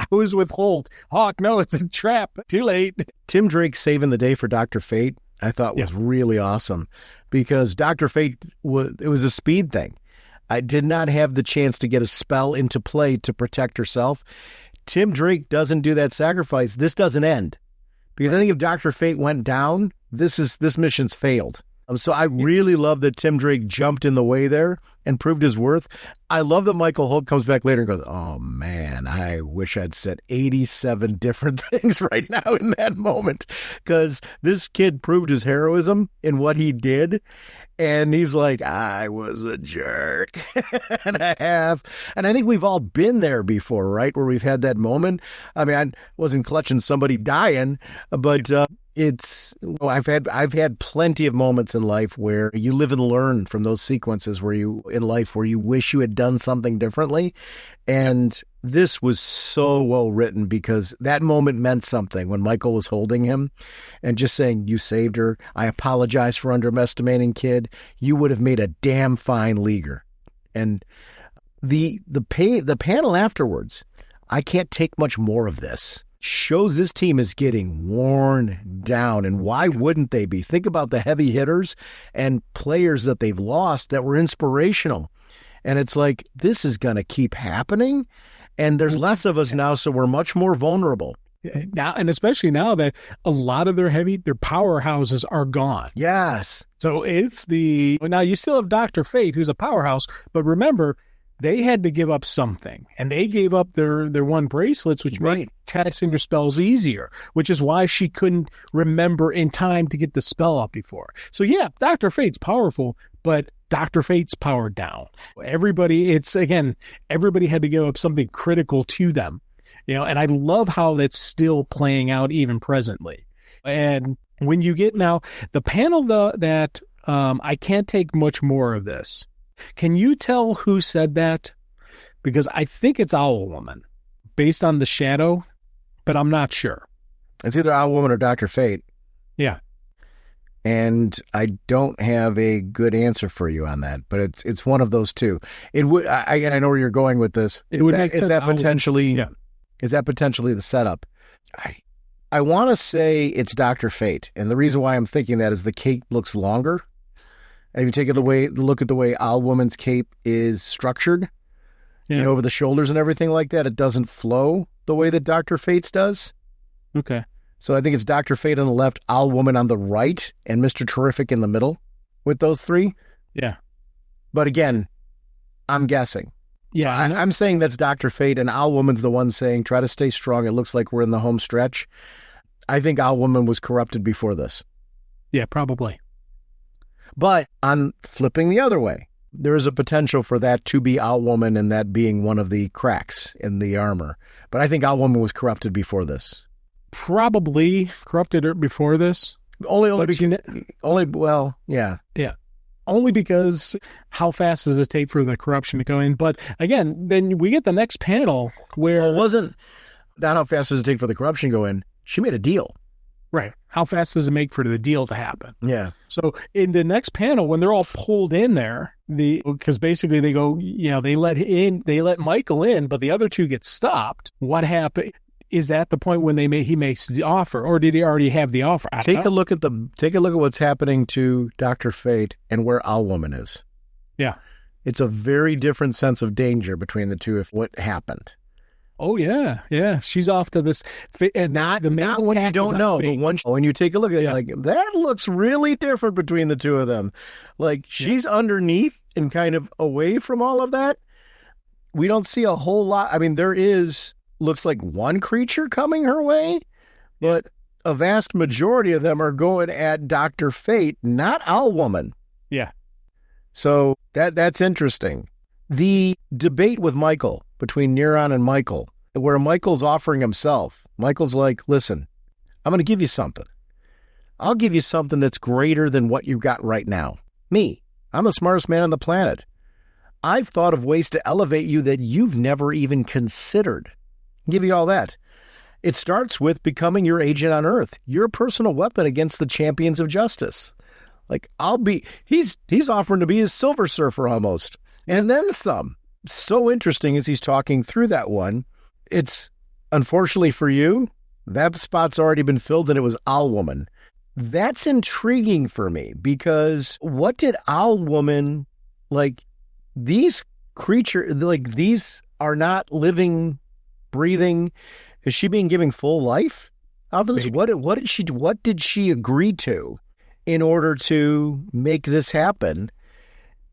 was with Holt. Hawk, no, it's a trap. Too late.
Tim Drake saving the day for Dr. Fate, I thought was really awesome, because Dr. Fate it was a speed thing. I did not have the chance to get a spell into play to protect herself. Tim Drake doesn't do that sacrifice. This doesn't end, because I think if Dr. Fate went down, this mission's failed. So I really love that Tim Drake jumped in the way there and proved his worth. I love that Michael Holt comes back later and goes, oh man, I wish I'd said 87 different things right now in that moment, because this kid proved his heroism in what he did. And he's like, I was a jerk. And I have. And I think we've all been there before, right? Where we've had that moment. I mean, I wasn't clutching somebody dying, but I've had plenty of moments in life where you live and learn from those sequences where you wish you had done something differently. And this was so well written, because that moment meant something when Michael was holding him and just saying, you saved her. I apologize for underestimating, kid. You would have made a damn fine leaguer. And the panel afterwards, I can't take much more of this. Shows this team is getting worn down. And why wouldn't they be? Think about the heavy hitters and players that they've lost that were inspirational. And it's like, this is going to keep happening. And there's less of us now, so we're much more vulnerable.
Now, and especially now that a lot of their powerhouses are gone.
Yes.
So now you still have Dr. Fate, who's a powerhouse, but remember, they had to give up something, and they gave up their one bracelets, which made casting their spells easier, which is why she couldn't remember in time to get the spell up before. So yeah, Dr. Fate's powerful, but Dr. Fate's powered down. Everybody had to give up something critical to them, and I love how that's still playing out even presently. And when you get now the panel that I can't take much more of this. Can you tell who said that? Because I think it's Owlwoman, based on the shadow, but I'm not sure.
It's either Owl Woman or Dr. Fate.
Yeah.
And I don't have a good answer for you on that, but it's one of those two. It would. I know where you're going with this.
It would make sense.
Is that potentially?
Yeah.
Is that potentially the setup? I want to say it's Dr. Fate, and the reason why I'm thinking that is the cape looks longer. And if you take look at the way Owl Woman's cape is structured, over the shoulders and everything like that, it doesn't flow the way that Dr. Fate's does.
Okay.
So I think it's Dr. Fate on the left, Owl Woman on the right, and Mr. Terrific in the middle with those three.
Yeah.
But again, I'm guessing.
Yeah.
So I'm saying that's Dr. Fate, and Owl Woman's the one saying, try to stay strong. It looks like we're in the home stretch. I think Owl Woman was corrupted before this.
Yeah, probably.
But on flipping the other way, there is a potential for that to be Owl Woman and that being one of the cracks in the armor. But I think Owl Woman was corrupted before this.
Probably corrupted before this.
Only
because how fast does it take for the corruption to go in? But again, then we get the next panel where
it wasn't not how fast does it take for the corruption to go in. She made a deal.
Right. How fast does it make for the deal to happen?
Yeah.
So in the next panel, when they're all pulled in there, because basically they go, they let Michael in, but the other two get stopped. What happened? Is that the point when he makes the offer, or did he already have the offer?
Take a look at what's happening to Dr. Fate and where Owl Woman is.
Yeah.
It's a very different sense of danger between the two if what happened.
Oh, yeah. Yeah. She's off to this. And
not when you don't know. But when you take a look at it, like, that looks really different between the two of them. Like, she's underneath and kind of away from all of that. We don't see a whole lot. I mean, looks like one creature coming her way, but a vast majority of them are going at Dr. Fate, not Owl Woman.
Yeah.
So that's interesting. The debate with Michael, between Neron and Michael, where Michael's offering himself. Michael's like, listen, I'm going to give you something. I'll give you something that's greater than what you've got right now. Me, I'm the smartest man on the planet. I've thought of ways to elevate you that you've never even considered. I'll give you all that. It starts with becoming your agent on Earth, your personal weapon against the champions of justice. Like, he's offering to be his Silver Surfer almost. And then some. So interesting as he's talking through that one. It's, unfortunately for you, that spot's already been filled and it was Owl Woman. That's intriguing for me because what did Owl Woman, like, these creatures, like, these are not living, breathing. Is she being given full life? What did she agree to in order to make this happen?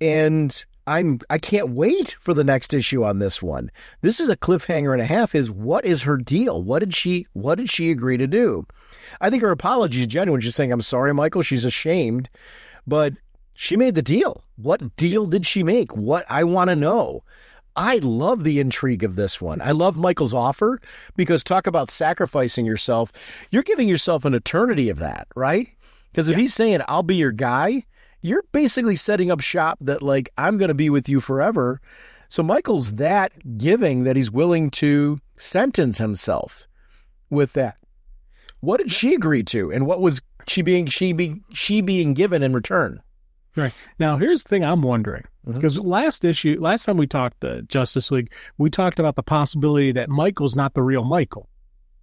And I can't wait for the next issue on this one. This is a cliffhanger and a half. What is her deal? What did she agree to do? I think her apology is genuine. She's saying, I'm sorry, Michael. She's ashamed, but she made the deal. What deal did she make? What I want to know. I love the intrigue of this one. I love Michael's offer because talk about sacrificing yourself. You're giving yourself an eternity of that, right? Because if he's saying, I'll be your guy, you're basically setting up shop that, like, I'm going to be with you forever. So Michael's that giving that he's willing to sentence himself with that. What did she agree to? And what was she being given in return?
Right. Now, here's the thing I'm wondering. Because last time we talked Justice League, we talked about the possibility that Michael's not the real Michael.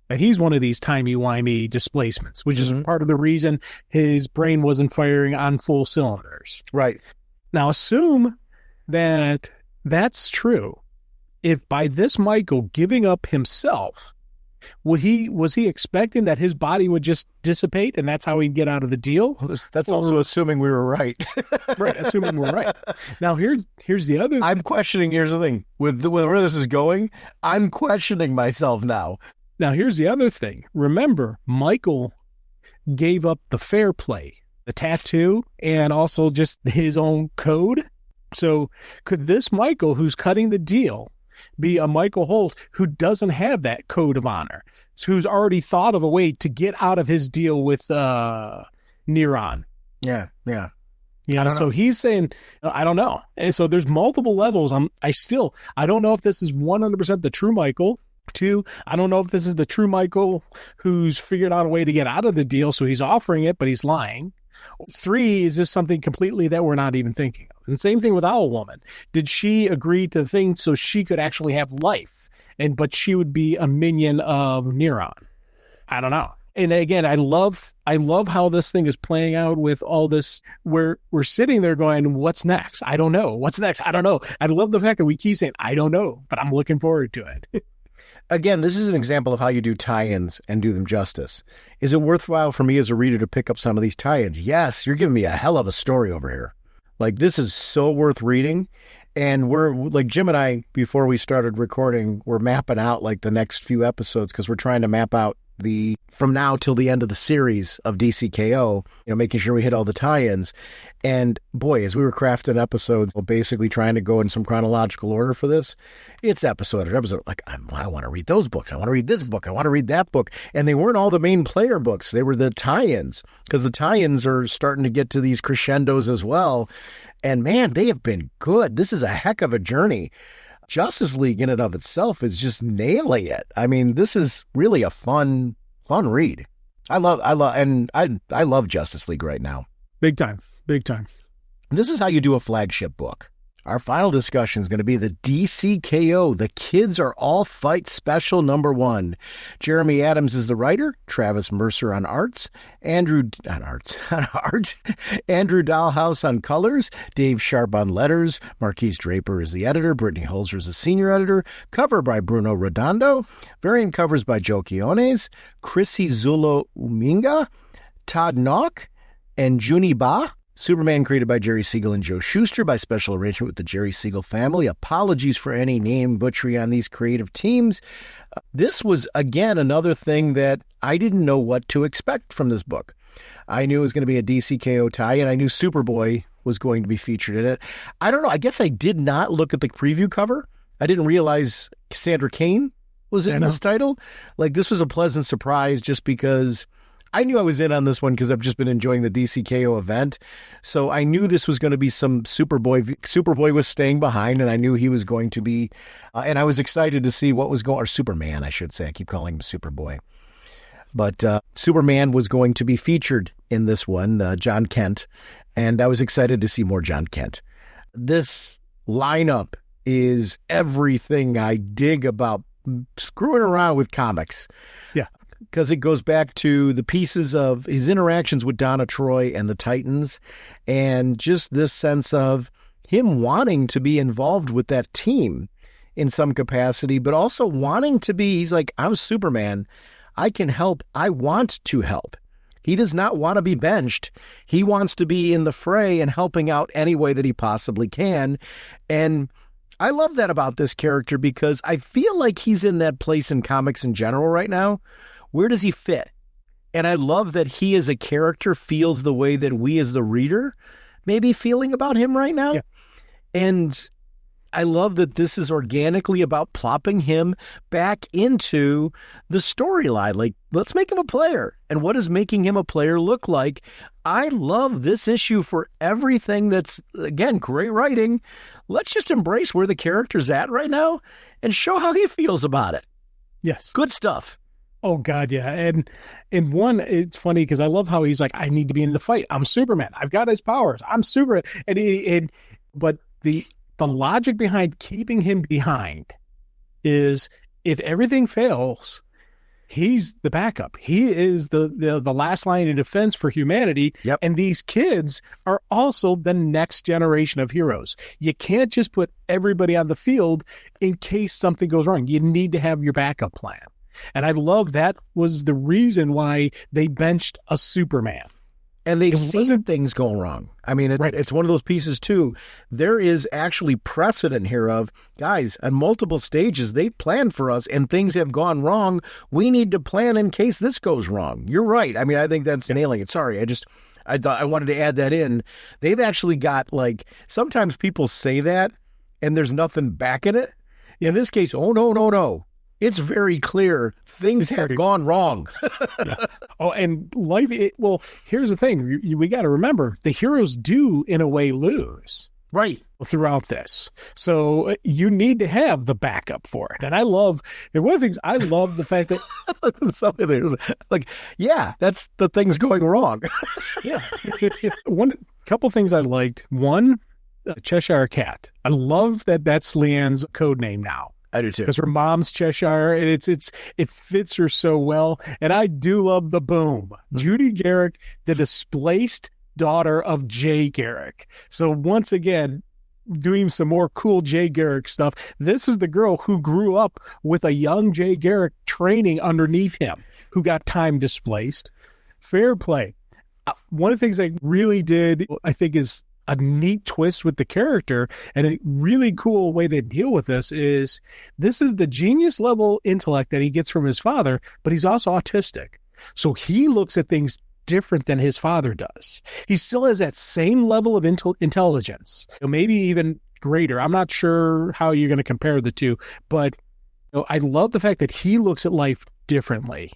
That he's one of these timey-wimey displacements, which is part of the reason his brain wasn't firing on full cylinders.
Right.
Now, assume that that's true. If by this Michael giving up himself, was he expecting that his body would just dissipate and that's how he'd get out of the deal?
That's also assuming we were right.
Right, assuming we're right. Now, here's the other thing.
I'm questioning, here's the thing, with where this is going, I'm questioning myself now.
Now, here's the other thing. Remember, Michael gave up the fair play, the tattoo, and also just his own code. So could this Michael, who's cutting the deal, be a Michael Holt who doesn't have that code of honor, who's already thought of a way to get out of his deal with Neron?
Yeah.
So he's saying, I don't know. And so there's multiple levels. I don't know if this is 100% the true Michael, Two, I don't know if this is the true Michael who's figured out a way to get out of the deal, so he's offering it, but he's lying. Three, is this something completely that we're not even thinking of? And same thing with Owl Woman. Did she agree to things so she could actually have life, but she would be a minion of Neron? I don't know. And again, I love how this thing is playing out with all this. We're sitting there going, what's next? I don't know. What's next? I don't know. I love the fact that we keep saying, I don't know, but I'm looking forward to it.
Again, this is an example of how you do tie-ins and do them justice. Is it worthwhile for me as a reader to pick up some of these tie-ins? Yes, you're giving me a hell of a story over here. Like, this is so worth reading. And we're, like, Jim and I, before we started recording, we're mapping out, like, the next few episodes because we're trying to map out from now till the end of the series of DCKO, making sure we hit all the tie-ins. And boy, as we were crafting episodes, basically trying to go in some chronological order for this, it's episode after episode. Like, I want to read those books. I want to read this book. I want to read that book. And they weren't all the main player books. They were the tie-ins, because the tie-ins are starting to get to these crescendos as well. And man, they have been good. This is a heck of a journey. Justice League in and of itself is just nailing it. I mean, this is really a fun read. I love Justice League right now.
Big time.
This is how you do a flagship book. Our final discussion is going to be the DCKO, The Kids Are All Fight Special #1. Jeremy Adams is the writer, Travis Mercer on art, Andrew Dahlhaus on colors, Dave Sharp on letters, Marquise Draper is the editor, Brittany Holzer is the senior editor, cover by Bruno Redondo, variant covers by Joe Quiones, Chrissy Zulo Uminga, Todd Nock, and Junie Ba. Superman created by Jerry Siegel and Joe Shuster by special arrangement with the Jerry Siegel family. Apologies for any name butchery on these creative teams. This was, again, another thing that I didn't know what to expect from this book. I knew it was going to be a DCKO tie, and I knew Superboy was going to be featured in it. I don't know. I guess I did not look at the preview cover. I didn't realize Cassandra Cain was in this title. Like, this was a pleasant surprise just because I knew I was in on this one because I've just been enjoying the DCKO event. So I knew this was going to be some Superboy. Superboy was staying behind, and I knew he was going to be, and I was excited to see what was going, or Superman, I should say. I keep calling him Superboy. But Superman was going to be featured in this one, John Kent, and I was excited to see more John Kent. This lineup is everything I dig about screwing around with comics.
Yeah.
Because it goes back to the pieces of his interactions with Donna Troy and the Titans, and just this sense of him wanting to be involved with that team in some capacity, but also wanting to be, he's like, I'm Superman. I can help. I want to help. He does not want to be benched. He wants to be in the fray and helping out any way that he possibly can. And I love that about this character because I feel like he's in that place in comics in general right now. Where does he fit? And I love that he as a character feels the way that we as the reader may be feeling about him right now.
Yeah.
And I love that this is organically about plopping him back into the storyline. Like, let's make him a player. And what does making him a player look like? I love this issue for everything that's, again, great writing. Let's just embrace where the character's at right now and show how he feels about it.
Yes.
Good stuff.
Oh, God, yeah. And in one, it's funny because I love how he's like, I need to be in the fight. I'm Superman. I've got his powers. I'm Superman. But the logic behind keeping him behind is if everything fails, he's the backup. He is the last line of defense for humanity.
Yep.
And these kids are also the next generation of heroes. You can't just put everybody on the field in case something goes wrong. You need to have your backup plan. And I love that was the reason why they benched a Superman.
And they've seen things going wrong. I mean, it's one of those pieces, too. There is actually precedent here of, guys, on multiple stages, they've planned for us and things have gone wrong. We need to plan in case this goes wrong. You're right. I mean, I think that's nailing it. Sorry, I thought I wanted to add that in. They've actually got, like, sometimes people say that and there's nothing backing it. In this case, oh, no. It's very clear things have gone wrong.
Yeah. Oh, and life, well, here's the thing. We got to remember, the heroes do, in a way, lose.
Right.
throughout this. So you need to have the backup for it. And one of the things I love the fact that
Something there's like, yeah, that's the thing's going wrong.
yeah. One couple things I liked. One, Cheshire Cat. I love that that's Leanne's code name now.
I do too.
Because her mom's Cheshire, and it fits her so well. And I do love the boom. Judy Garrick, the displaced daughter of Jay Garrick. So once again, doing some more cool Jay Garrick stuff. This is the girl who grew up with a young Jay Garrick training underneath him, who got time displaced. Fair play. One of the things I really did, I think, is a neat twist with the character, and a really cool way to deal with this is the genius level intellect that he gets from his father, but he's also autistic. So he looks at things different than his father does. He still has that same level of intelligence, maybe even greater. I'm not sure how you're going to compare the two, but I love the fact that he looks at life differently.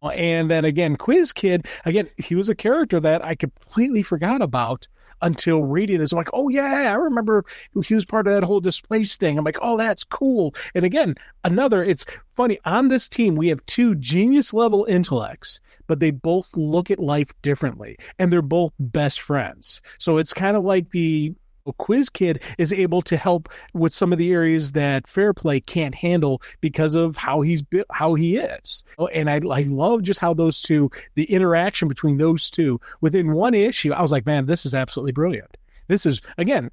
And then again, Quiz Kid, again, he was a character that I completely forgot about until reading this. I'm like, oh yeah, I remember he was part of that whole displaced thing. I'm like, oh, that's cool. And again, it's funny, on this team, we have two genius level intellects, but they both look at life differently, and they're both best friends. So it's kind of like the Quiz Kid is able to help with some of the areas that Fair Play can't handle because of how he's built, how he is. And I love just how those two, the interaction between those two within one issue. I was like, man, this is absolutely brilliant. This is, again,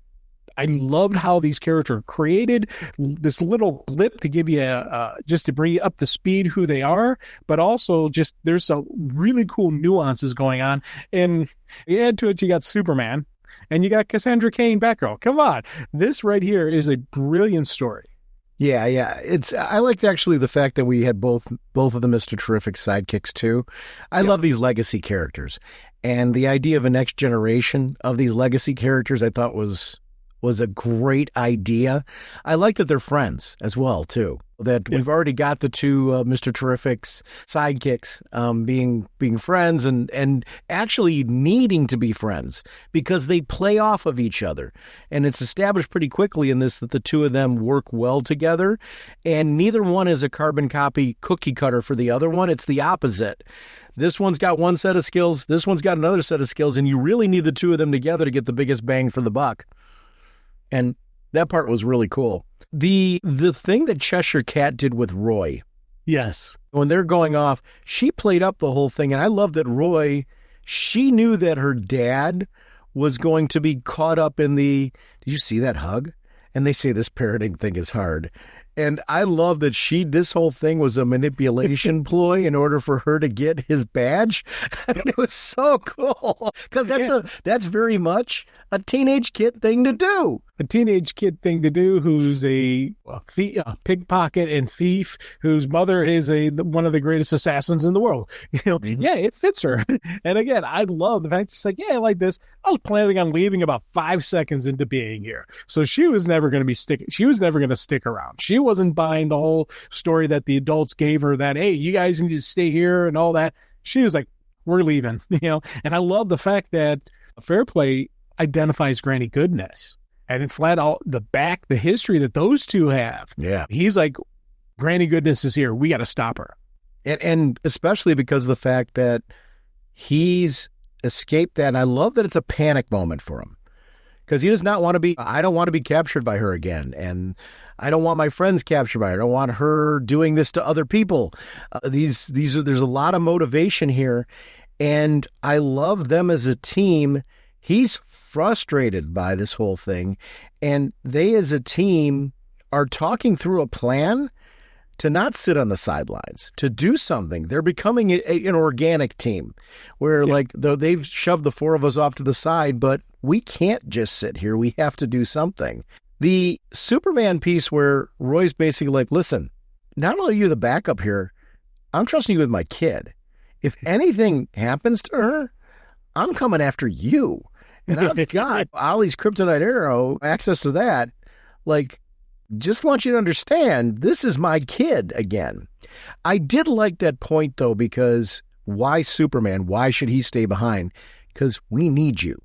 I loved how these characters are created. This little blip to give you just to bring you up to speed who they are, but also just there's some really cool nuances going on. And you add to it, you got Superman. And you got Cassandra Cain, Batgirl. Come on. This right here is a brilliant story.
Yeah. I liked actually the fact that we had both of the Mr. Terrific sidekicks too. I love these legacy characters. And the idea of a next generation of these legacy characters I thought was a great idea. I like that they're friends as well too. That we've already got the two Mr. Terrific's sidekicks being friends and actually needing to be friends because they play off of each other. And it's established pretty quickly in this that the two of them work well together, and neither one is a carbon copy cookie cutter for the other one. It's the opposite. This one's got one set of skills, this one's got another set of skills, and you really need the two of them together to get the biggest bang for the buck. And that part was really cool. The thing that Cheshire Cat did with Roy.
Yes.
When they're going off, she played up the whole thing. And I love that Roy, she knew that her dad was going to be caught up in did you see that hug? And they say this parenting thing is hard. And I love that this whole thing was a manipulation ploy in order for her to get his badge. I mean, it was so cool because that's very much a teenage kid thing to do.
A teenage kid thing to do who's a pickpocket and thief whose mother is one of the greatest assassins in the world. Yeah, it fits her. And again, I love the fact she's like, yeah, I like this. I was planning on leaving about 5 seconds into being here. So she was never going to stick around. She wasn't buying the whole story that the adults gave her that, hey, you guys need to stay here and all that. She was like, we're leaving, And I love the fact that Fair Play identifies Granny Goodness. And in flat out the history that those two have.
Yeah.
He's like, Granny Goodness is here. We got to stop her.
And especially because of the fact that he's escaped that. And I love that it's a panic moment for him because he does not want to I don't want to be captured by her again. And I don't want my friends captured by her. I don't want her doing this to other people. There's a lot of motivation here. And I love them as a team. He's frustrated by this whole thing, and they as a team are talking through a plan to not sit on the sidelines, to do something. They're becoming an organic team where they've shoved the four of us off to the side, but we can't just sit here. We have to do something. The Superman piece where Roy's basically like, listen, not only are you the backup here, I'm trusting you with my kid. If anything happens to her, I'm coming after you. And I've got Ollie's kryptonite arrow, access to that. Just want you to understand, this is my kid again. I did like that point, though, because why Superman? Why should he stay behind? Because we need you.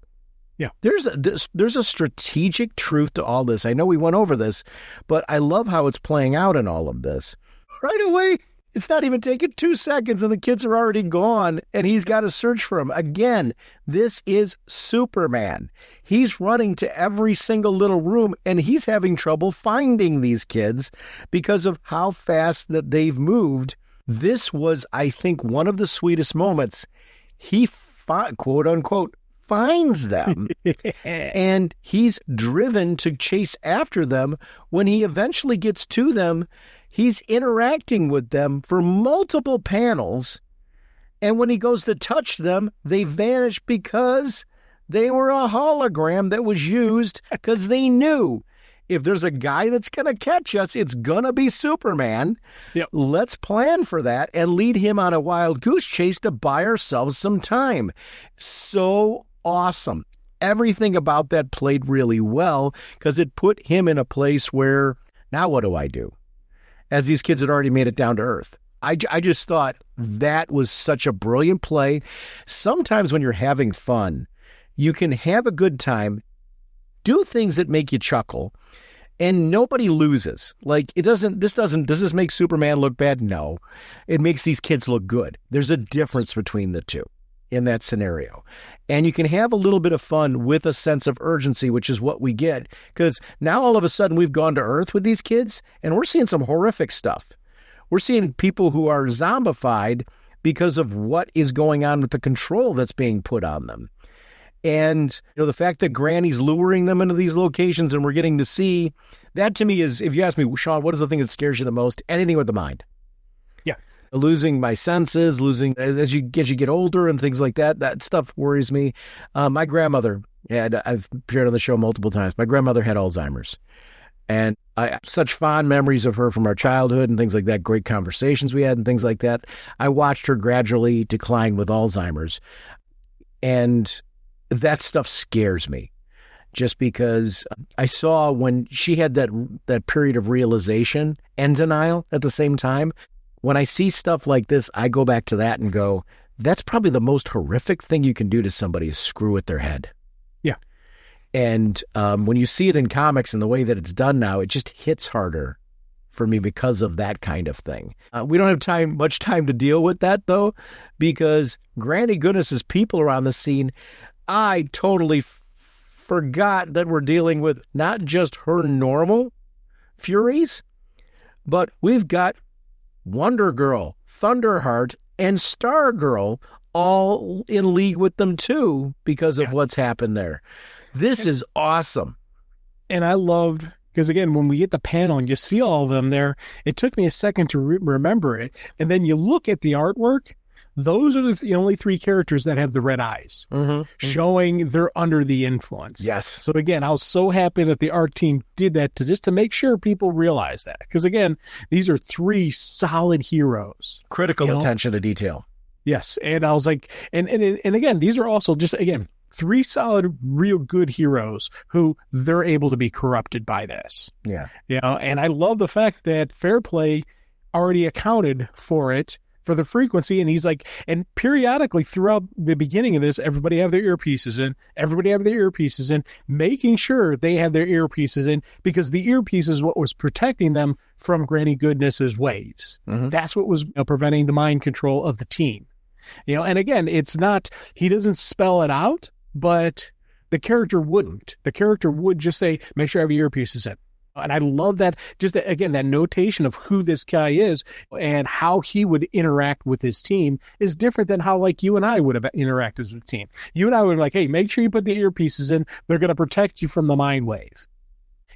Yeah.
There's a strategic truth to all this. I know we went over this, but I love how it's playing out in all of this. Right away, it's not even taking 2 seconds and the kids are already gone and he's got to search for them. Again, this is Superman. He's running to every single little room and he's having trouble finding these kids because of how fast that they've moved. This was, I think, one of the sweetest moments. He, quote unquote, finds them and he's driven to chase after them. When he eventually gets to them, he's interacting with them for multiple panels. And when he goes to touch them, they vanish because they were a hologram that was used because they knew if there's a guy that's going to catch us, it's going to be Superman.
Yep.
Let's plan for that and lead him on a wild goose chase to buy ourselves some time. So awesome. Everything about that played really well because it put him in a place where, now what do I do? As these kids had already made it down to earth. I just thought that was such a brilliant play. Sometimes when you're having fun, you can have a good time, do things that make you chuckle, and nobody loses. Like, does this make Superman look bad? No. It makes these kids look good. There's a difference between the two in that scenario. And you can have a little bit of fun with a sense of urgency, which is what we get. Because now all of a sudden we've gone to Earth with these kids, and we're seeing some horrific stuff. We're seeing people who are zombified because of what is going on with the control that's being put on them. And the fact that Granny's luring them into these locations and we're getting to see, that to me is, if you ask me, Sean, what is the thing that scares you the most? Anything with the mind.
Yeah.
Losing my senses, losing as you get older and things like that. That stuff worries me. My grandmother, I've appeared on the show multiple times. My grandmother had Alzheimer's. And I have such fond memories of her from our childhood and things like that, great conversations we had and things like that. I watched her gradually decline with Alzheimer's. And that stuff scares me just because I saw when she had that period of realization and denial at the same time. When I see stuff like this, I go back to that and go, that's probably the most horrific thing you can do to somebody is screw with their head.
Yeah.
And when you see it in comics and the way that it's done now, it just hits harder for me because of that kind of thing. We don't have much time to deal with that, though, because granny goodness's people around the scene, I totally forgot that we're dealing with not just her normal Furies, but we've got Wonder Girl, Thunderheart, and Stargirl all in league with them, too, because of what's happened there. This is awesome. And
I loved, because again, when we get the panel and you see all of them there, it took me a second to remember it. And then you look at the artwork, those are the only 3 characters that have the red eyes, showing they're under the influence.
Yes.
So again, I was so happy that the art team did that to make sure people realize that. Because again, these are 3 solid heroes.
Critical attention to detail.
Yes. And I was like, and again, these are also just, again, 3 solid, real good heroes who they're able to be corrupted by this.
Yeah.
And I love the fact that Fairplay already accounted for it, for the frequency. And he's like, and periodically throughout the beginning of this, everybody have their earpieces in, making sure they have their earpieces in, because the earpiece is what was protecting them from Granny Goodness's waves. That's what was preventing the mind control of the team. And again, it's not, he doesn't spell it out, but the character wouldn't. The character would just say, make sure I have your earpieces in. And I love that, just that, again, that notation of who this guy is and how he would interact with his team is different than how, like, you and I would have interacted with the team. You and I would be like, hey, make sure you put the earpieces in. They're going to protect you from the mind wave.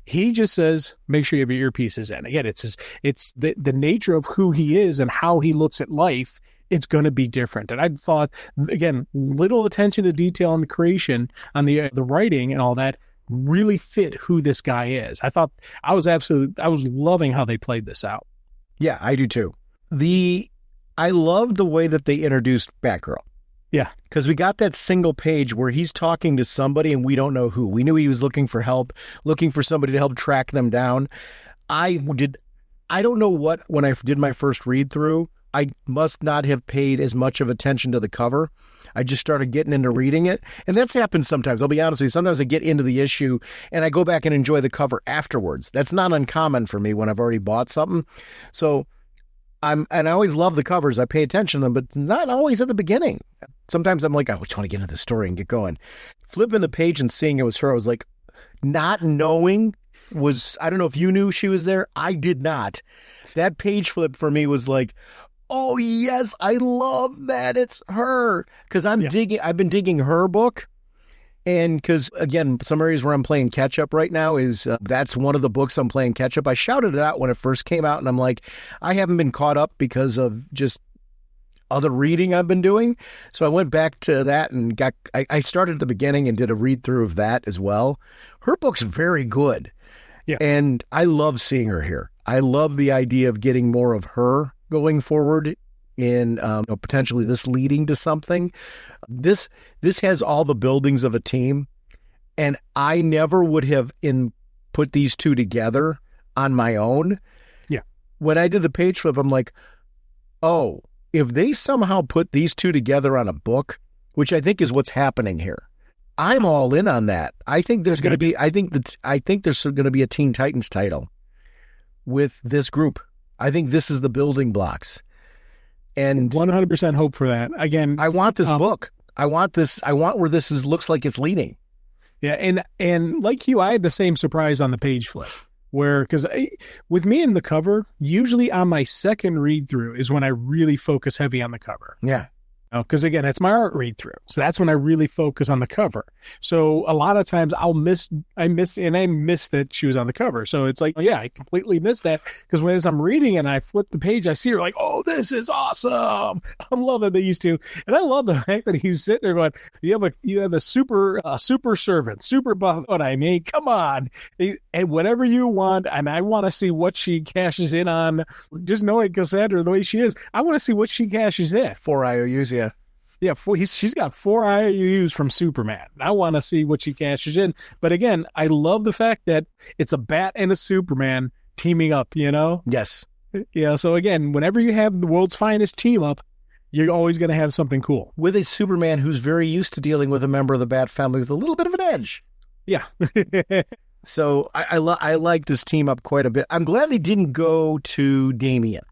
He just says, make sure you have your earpieces in. Again, it's the nature of who he is and how he looks at life. It's going to be different. And I thought, again, little attention to detail on the creation, on the writing and all that, really fit who this guy is. I thought I was loving how they played this out.
Yeah, I do too. I love the way that they introduced Batgirl.
Yeah.
Because we got that single page where he's talking to somebody and we don't know who. We knew he was looking for help, looking for somebody to help track them down. I don't know when I did my first read through, I must not have paid as much of attention to the cover. I just started getting into reading it. And that's happened sometimes. I'll be honest with you. Sometimes I get into the issue and I go back and enjoy the cover afterwards. That's not uncommon for me when I've already bought something. So and I always love the covers. I pay attention to them, but not always at the beginning. Sometimes I'm like, I just want to get into the story and get going. Flipping the page and seeing it was her, I was like, not knowing I don't know if you knew she was there. I did not. That page flip for me was like, oh yes, I love that it's her. Because I've been digging her book. And because, again, some areas where I'm playing catch-up right now is that's one of the books I'm playing catch-up. I shouted it out when it first came out, and I'm like, I haven't been caught up because of just other reading I've been doing. So I went back to that and I started at the beginning and did a read-through of that as well. Her book's very good. Yeah. And I love seeing her here. I love the idea of getting more of her going forward in potentially this leading to something. This has all the buildings of a team, and I never would have put these two together on my own.
Yeah.
When I did the page flip, I'm like, oh, if they somehow put these two together on a book, which I think is what's happening here, I'm all in on that. I think there's going to be. I think there's going to be a Teen Titans title with this group. I think this is the building blocks. And
100% hope for that. Again,
I want this book. I want where this looks like it's leading.
Yeah, and like you, I had the same surprise on the page flip, where because with me in the cover, usually on my second read through is when I really focus heavy on the cover.
Yeah.
Because again, it's my art read through, so that's when I really focus on the cover. So a lot of times I miss that she was on the cover. So it's like, yeah, I completely missed that because as I'm reading and I flip the page, I see her like, oh, this is awesome. I'm loving these two, and I love the fact that he's sitting there going, you have a super servant, super buff. What I mean, come on, and whatever you want, and I want to see what she cashes in on. Just knowing Cassandra the way she is, I want to see what she cashes in.
4 IOUs, yeah.
Yeah, she's got 4 IOUs from Superman. I want to see what she cashes in. But again, I love the fact that it's a Bat and a Superman teaming up, you know?
Yes.
Yeah, so again, whenever you have the world's finest team up, you're always going to have something cool.
With a Superman who's very used to dealing with a member of the Bat family with a little bit of an edge.
Yeah.
So I like this team up quite a bit. I'm glad they didn't go to Damian.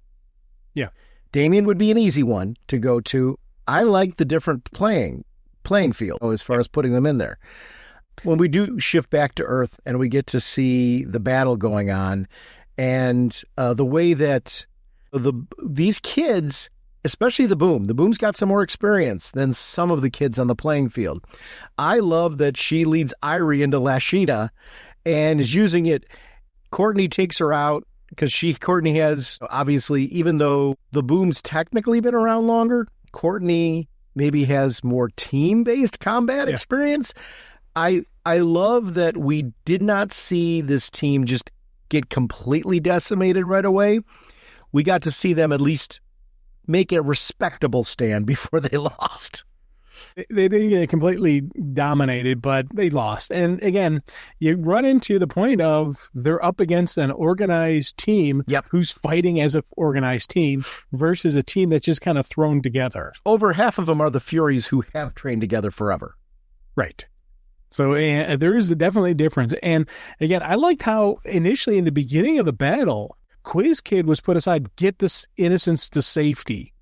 Yeah.
Damian would be an easy one to go to. I like the different playing field as far as putting them in there. When we do shift back to Earth and we get to see the battle going on and the way that these kids, especially the Boom's got some more experience than some of the kids on the playing field. I love that she leads Irie into Lashida and is using it. Courtney takes her out because Courtney has, obviously, even though the Boom's technically been around longer, Courtney maybe has more team-based combat experience. I love that we did not see this team just get completely decimated right away. We got to see them at least make a respectable stand before they lost.
They didn't get completely dominated, but they lost. And again, you run into the point of they're up against an organized team who's fighting as an organized team versus a team that's just kind of thrown together.
Over half of them are the Furies who have trained together forever.
Right. So there is definitely a difference. And again, I liked how initially in the beginning of the battle, Quiz Kid was put aside, get this innocents to safety.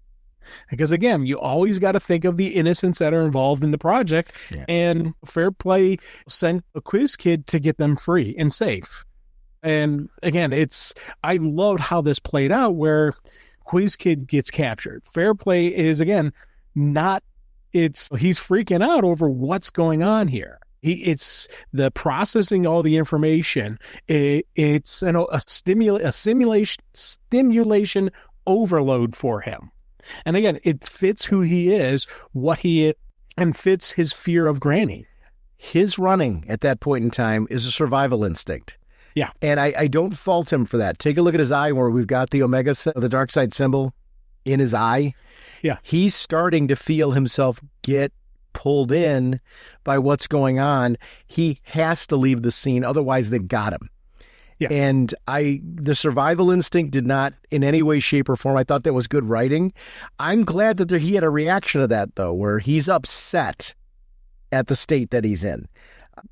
Because again, you always got to think of the innocents that are involved in the project, and Fair Play sent a Quiz Kid to get them free and safe. And again, I loved how this played out where Quiz Kid gets captured. Fair Play is again he's freaking out over what's going on here. It's the processing all the information. It's a stimulation overload for him. And again, it fits who he is, what he is, and fits his fear of Granny.
His running at that point in time is a survival instinct.
Yeah.
And I don't fault him for that. Take a look at his eye where we've got the dark side symbol in his eye.
Yeah.
He's starting to feel himself get pulled in by what's going on. He has to leave the scene. Otherwise, they've got him.
Yeah.
And the survival instinct did not in any way, shape, or form. I thought that was good writing. I'm glad that he had a reaction to that, though, where he's upset at the state that he's in.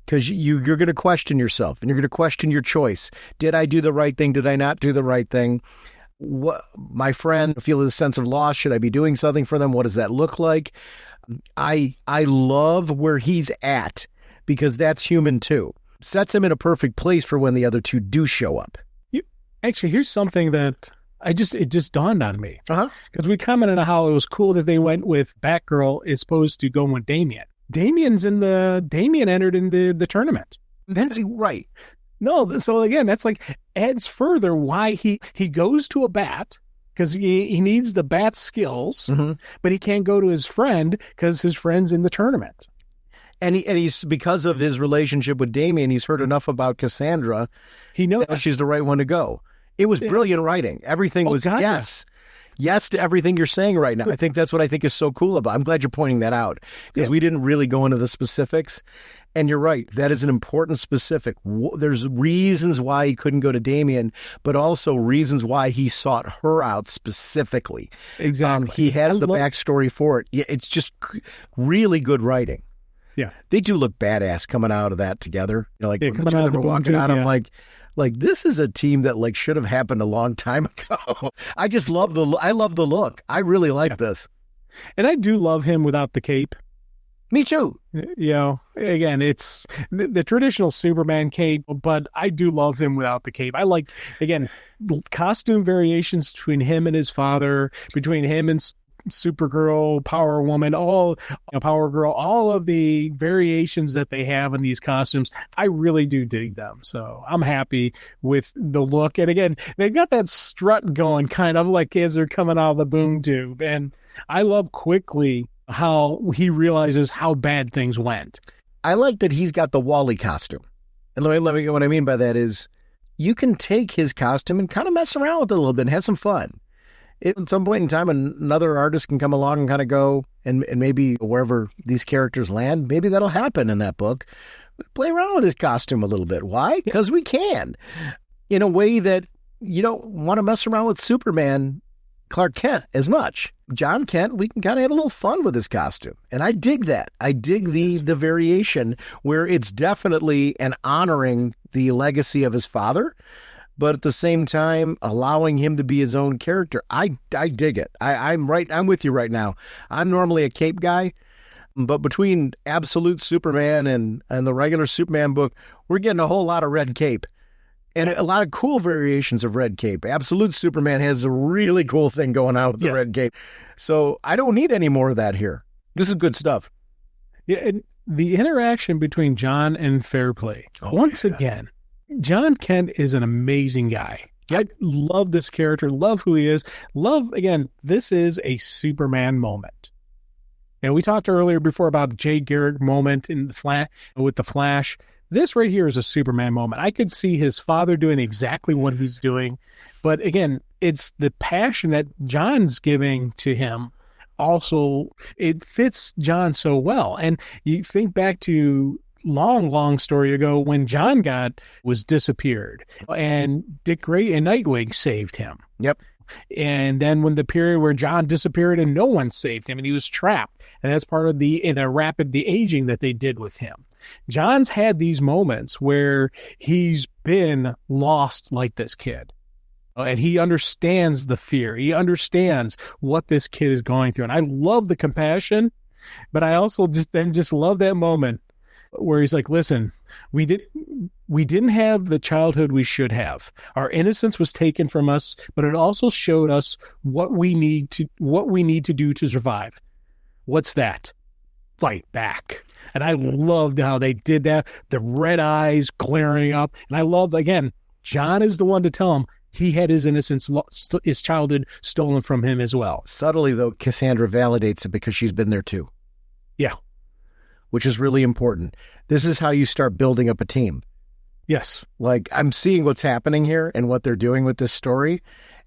Because you're going to question yourself, and you're going to question your choice. Did I do the right thing? Did I not do the right thing? My friend feel a sense of loss. Should I be doing something for them? What does that look like? I love where he's at, because that's human too. Sets him in a perfect place for when the other two do show up.
Actually, here's something that it just dawned on me. Because we commented on how it was cool that they went with Batgirl as opposed to going with Damian. Damian entered in the tournament.
That's right.
No, so again, that's like adds further why he goes to a bat, because he needs the bat skills, but he can't go to his friend because his friend's in the tournament.
And he's, because of his relationship with Damian, he's heard enough about Cassandra.
He knows
that she's the right one to go. It was brilliant writing. Everything was yes. Yes to everything you're saying right now. I think that's what I think is so cool about it. I'm glad you're pointing that out, because we didn't really go into the specifics. And you're right. That is an important specific. There's reasons why he couldn't go to Damian, but also reasons why he sought her out specifically.
Exactly.
He has the backstory for it. Yeah, it's just really good writing.
Yeah.
They do look badass coming out of that together. When the two of them are walking out, I'm like, this is a team that should have happened a long time ago. I just love the look. I really like this.
And I do love him without the cape.
Me too.
Again, it's the traditional Superman cape, but I do love him without the cape. I like, again, costume variations between him and his father, between him and Supergirl, Power Woman, Power Girl, all of the variations that they have in these costumes. I really do dig them. So I'm happy with the look. And again, they've got that strut going kind of like as they're coming out of the boom tube. And I love quickly how he realizes how bad things went.
I like that he's got the Wally costume. And let me what I mean by that is you can take his costume and kind of mess around with it a little bit and have some fun. At some point in time, another artist can come along and kind of go, and maybe wherever these characters land, maybe that'll happen in that book. Play around with his costume a little bit. Why? Because we can. In a way that you don't want to mess around with Superman, Clark Kent, as much. John Kent, we can kind of have a little fun with his costume. And I dig that. I dig the variation where it's definitely an honoring the legacy of his father, but at the same time, allowing him to be his own character. I dig it. I'm with you right now. I'm normally a cape guy, but between Absolute Superman and the regular Superman book, we're getting a whole lot of red cape. And a lot of cool variations of red cape. Absolute Superman has a really cool thing going on with the red cape. So I don't need any more of that here. This is good stuff.
Yeah, and the interaction between John and Fairplay. Once again, John Kent is an amazing guy. I love this character, love who he is. Again, this is a Superman moment. And we talked earlier before about Jay Garrick moment in with the Flash. This right here is a Superman moment. I could see his father doing exactly what he's doing. But again, it's the passion that John's giving to him. Also, it fits John so well. And you think back to long story ago when John was disappeared and Dick Grayson and Nightwing saved him.
Yep.
And then when the period where John disappeared and no one saved him and he was trapped, and that's part of the aging that they did with him. John's had these moments where he's been lost like this kid. And he understands the fear. He understands what this kid is going through. And I love the compassion, but I also just love that moment where he's like, listen, we didn't have the childhood we should have. Our innocence was taken from us, but it also showed us what we need to do to survive. What's that? Fight back. And I loved how they did that. The red eyes glaring up. And I love, again, John is the one to tell him he had his innocence, his childhood stolen from him as well.
Subtly, though, Cassandra validates it because she's been there too.
Yeah.
Which is really important. This is how you start building up a team.
Yes.
Like, I'm seeing what's happening here and what they're doing with this story.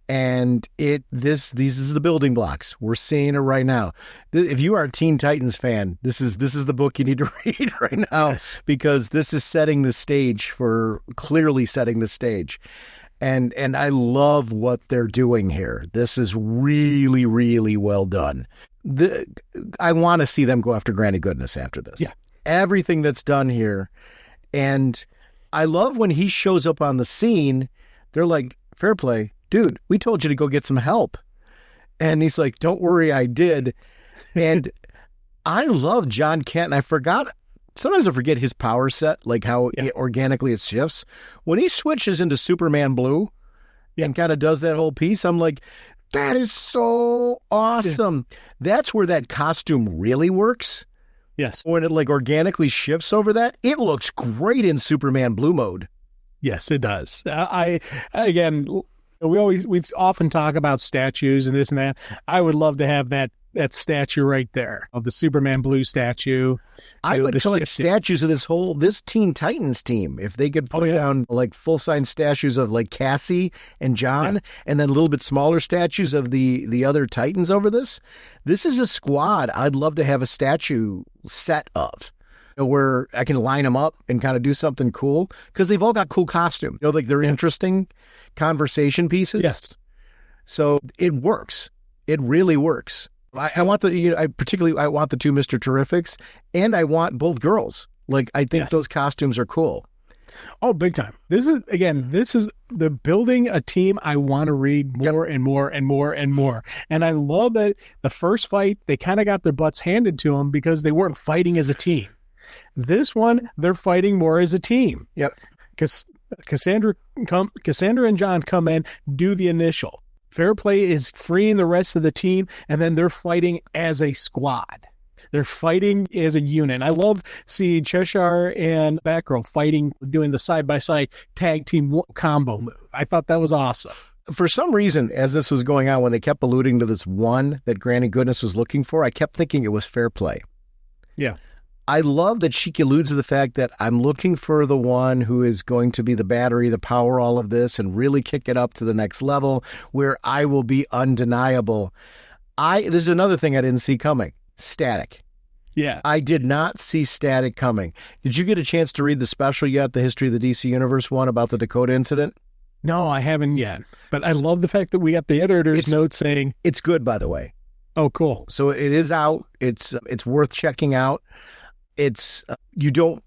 And these is the building blocks. We're seeing it right now. If you are a Teen Titans fan, this is the book you need to read right now,
Yes.
because this is clearly setting the stage. And I love what they're doing here. This is really, really well done. I want to see them go after Granny Goodness after this.
Yeah.
Everything that's done here. And I love when he shows up on the scene, they're like, fair play. Dude, we told you to go get some help. And he's like, don't worry, I did. And I love John Kent. And sometimes I forget his power set, like how organically it shifts. When he switches into Superman Blue and kind of does that whole piece, I'm like, that is so awesome. Yeah. That's where that costume really works.
Yes.
When it like organically shifts over that, it looks great in Superman Blue mode.
Yes, it does. We've often talk about statues and this and that. I would love to have that statue right there of the Superman Blue statue.
I would collect statues of this Teen Titans team. If they could put down like full size statues of like Cassie and John, and then a little bit smaller statues of the other Titans over this. This is a squad I'd love to have a statue set of, where I can line them up and kind of do something cool, because they've all got cool costume. Like they're interesting conversation pieces.
Yes.
So it works. It really works. I want I want the two Mr. Terrifics, and I want both girls. Like, I think those costumes are cool.
Oh, big time. This is the building a team I want to read more and more and more and more. And I love that the first fight, they kind of got their butts handed to them because they weren't fighting as a team. This one, they're fighting more as a team.
Yep.
Because Cassandra and John come in, do the initial. Fair Play is freeing the rest of the team, and then they're fighting as a squad. They're fighting as a unit. I love seeing Cheshire and Batgirl fighting, doing the side-by-side tag team combo move. I thought that was awesome.
For some reason, as this was going on, when they kept alluding to this one that Granny Goodness was looking for, I kept thinking it was Fair Play.
Yeah.
I love that she alludes to the fact that I'm looking for the one who is going to be the battery, the power, all of this, and really kick it up to the next level where I will be undeniable. This is another thing I didn't see coming. Static.
Yeah.
I did not see Static coming. Did you get a chance to read the special yet, the History of the DC Universe one about the Dakota incident?
No, I haven't yet. But I love the fact that we got the editor's note saying...
It's good, by the way.
Oh, cool.
So it is out. It's worth checking out. It's you don't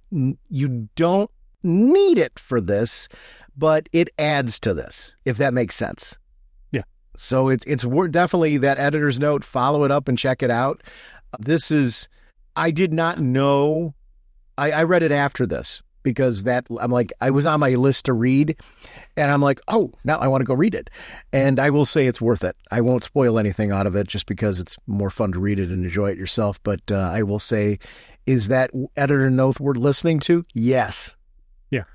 need it for this, but it adds to this, if that makes sense.
Yeah.
So it's worth definitely that editor's note. Follow it up and check it out. I did not know. I read it after this because I'm like, I was on my list to read, and I'm like, oh, now I want to go read it. And I will say it's worth it. I won't spoil anything out of it just because it's more fun to read it and enjoy it yourself. But I will say, is that editor note worth listening to? Yes.
Yeah.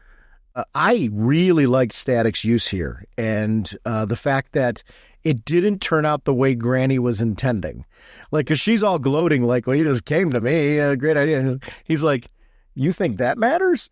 I really liked Static's use here, and the fact that it didn't turn out the way Granny was intending. Like, because she's all gloating, like, well, he just came to me, great idea. He's like, you think that matters?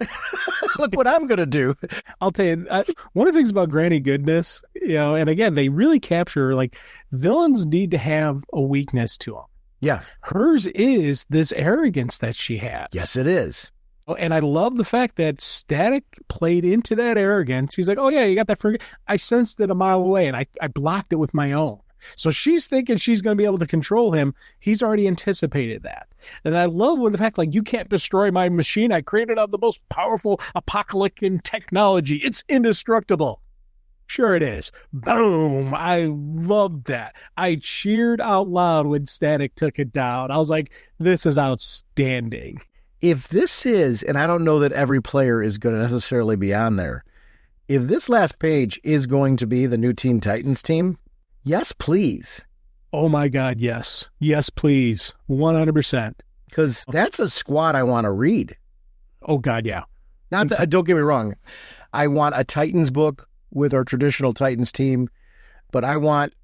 Look what I'm going to do.
I'll tell you, one of the things about Granny Goodness, and again, they really capture, like, villains need to have a weakness to them.
Yeah.
Hers is this arrogance that she has.
Yes, it is.
And I love the fact that Static played into that arrogance. He's like, oh, yeah, you got that. I sensed it a mile away, and I blocked it with my own. So she's thinking she's going to be able to control him. He's already anticipated that. And I love when the fact, like, you can't destroy my machine. I created the most powerful apocalyptic technology. It's indestructible. Sure it is. Boom. I loved that. I cheered out loud when Static took it down. I was like, this is outstanding.
If this is, and I don't know that every player is going to necessarily be on there, if this last page is going to be the new Teen Titans team, yes, please.
Oh my God, yes. Yes, please. 100%.
Because that's a squad I want to read.
Oh God, yeah.
Not that, don't get me wrong. I want a Titans book with our traditional Titans team, but I want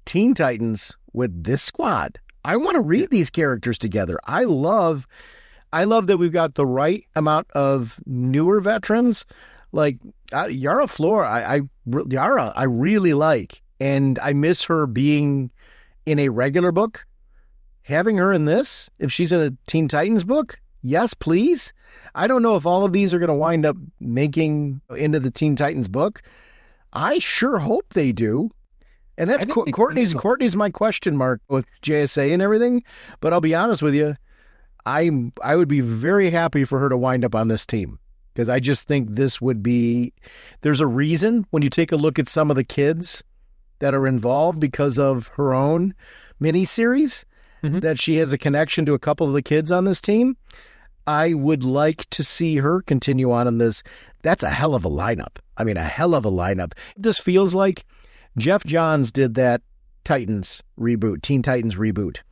Teen Titans with this squad. I want to read these characters together. I love that we've got the right amount of newer veterans. Like Yara Flor, Yara, I really like. and I miss her being in a regular book. Having her in this, if she's in a Teen Titans book, yes, please. I don't know if all of these are going to wind up making into the Teen Titans book. I sure hope they do. And that's Courtney's my question mark with JSA and everything. But I'll be honest with you, I would be very happy for her to wind up on this team, because I just think this would be, there's a reason when you take a look at some of the kids that are involved because of her own miniseries, that she has a connection to a couple of the kids on this team. I would like to see her continue on in this. That's a hell of a lineup. I mean, a hell of a lineup. It just feels like Jeff Johns did that Teen Titans reboot.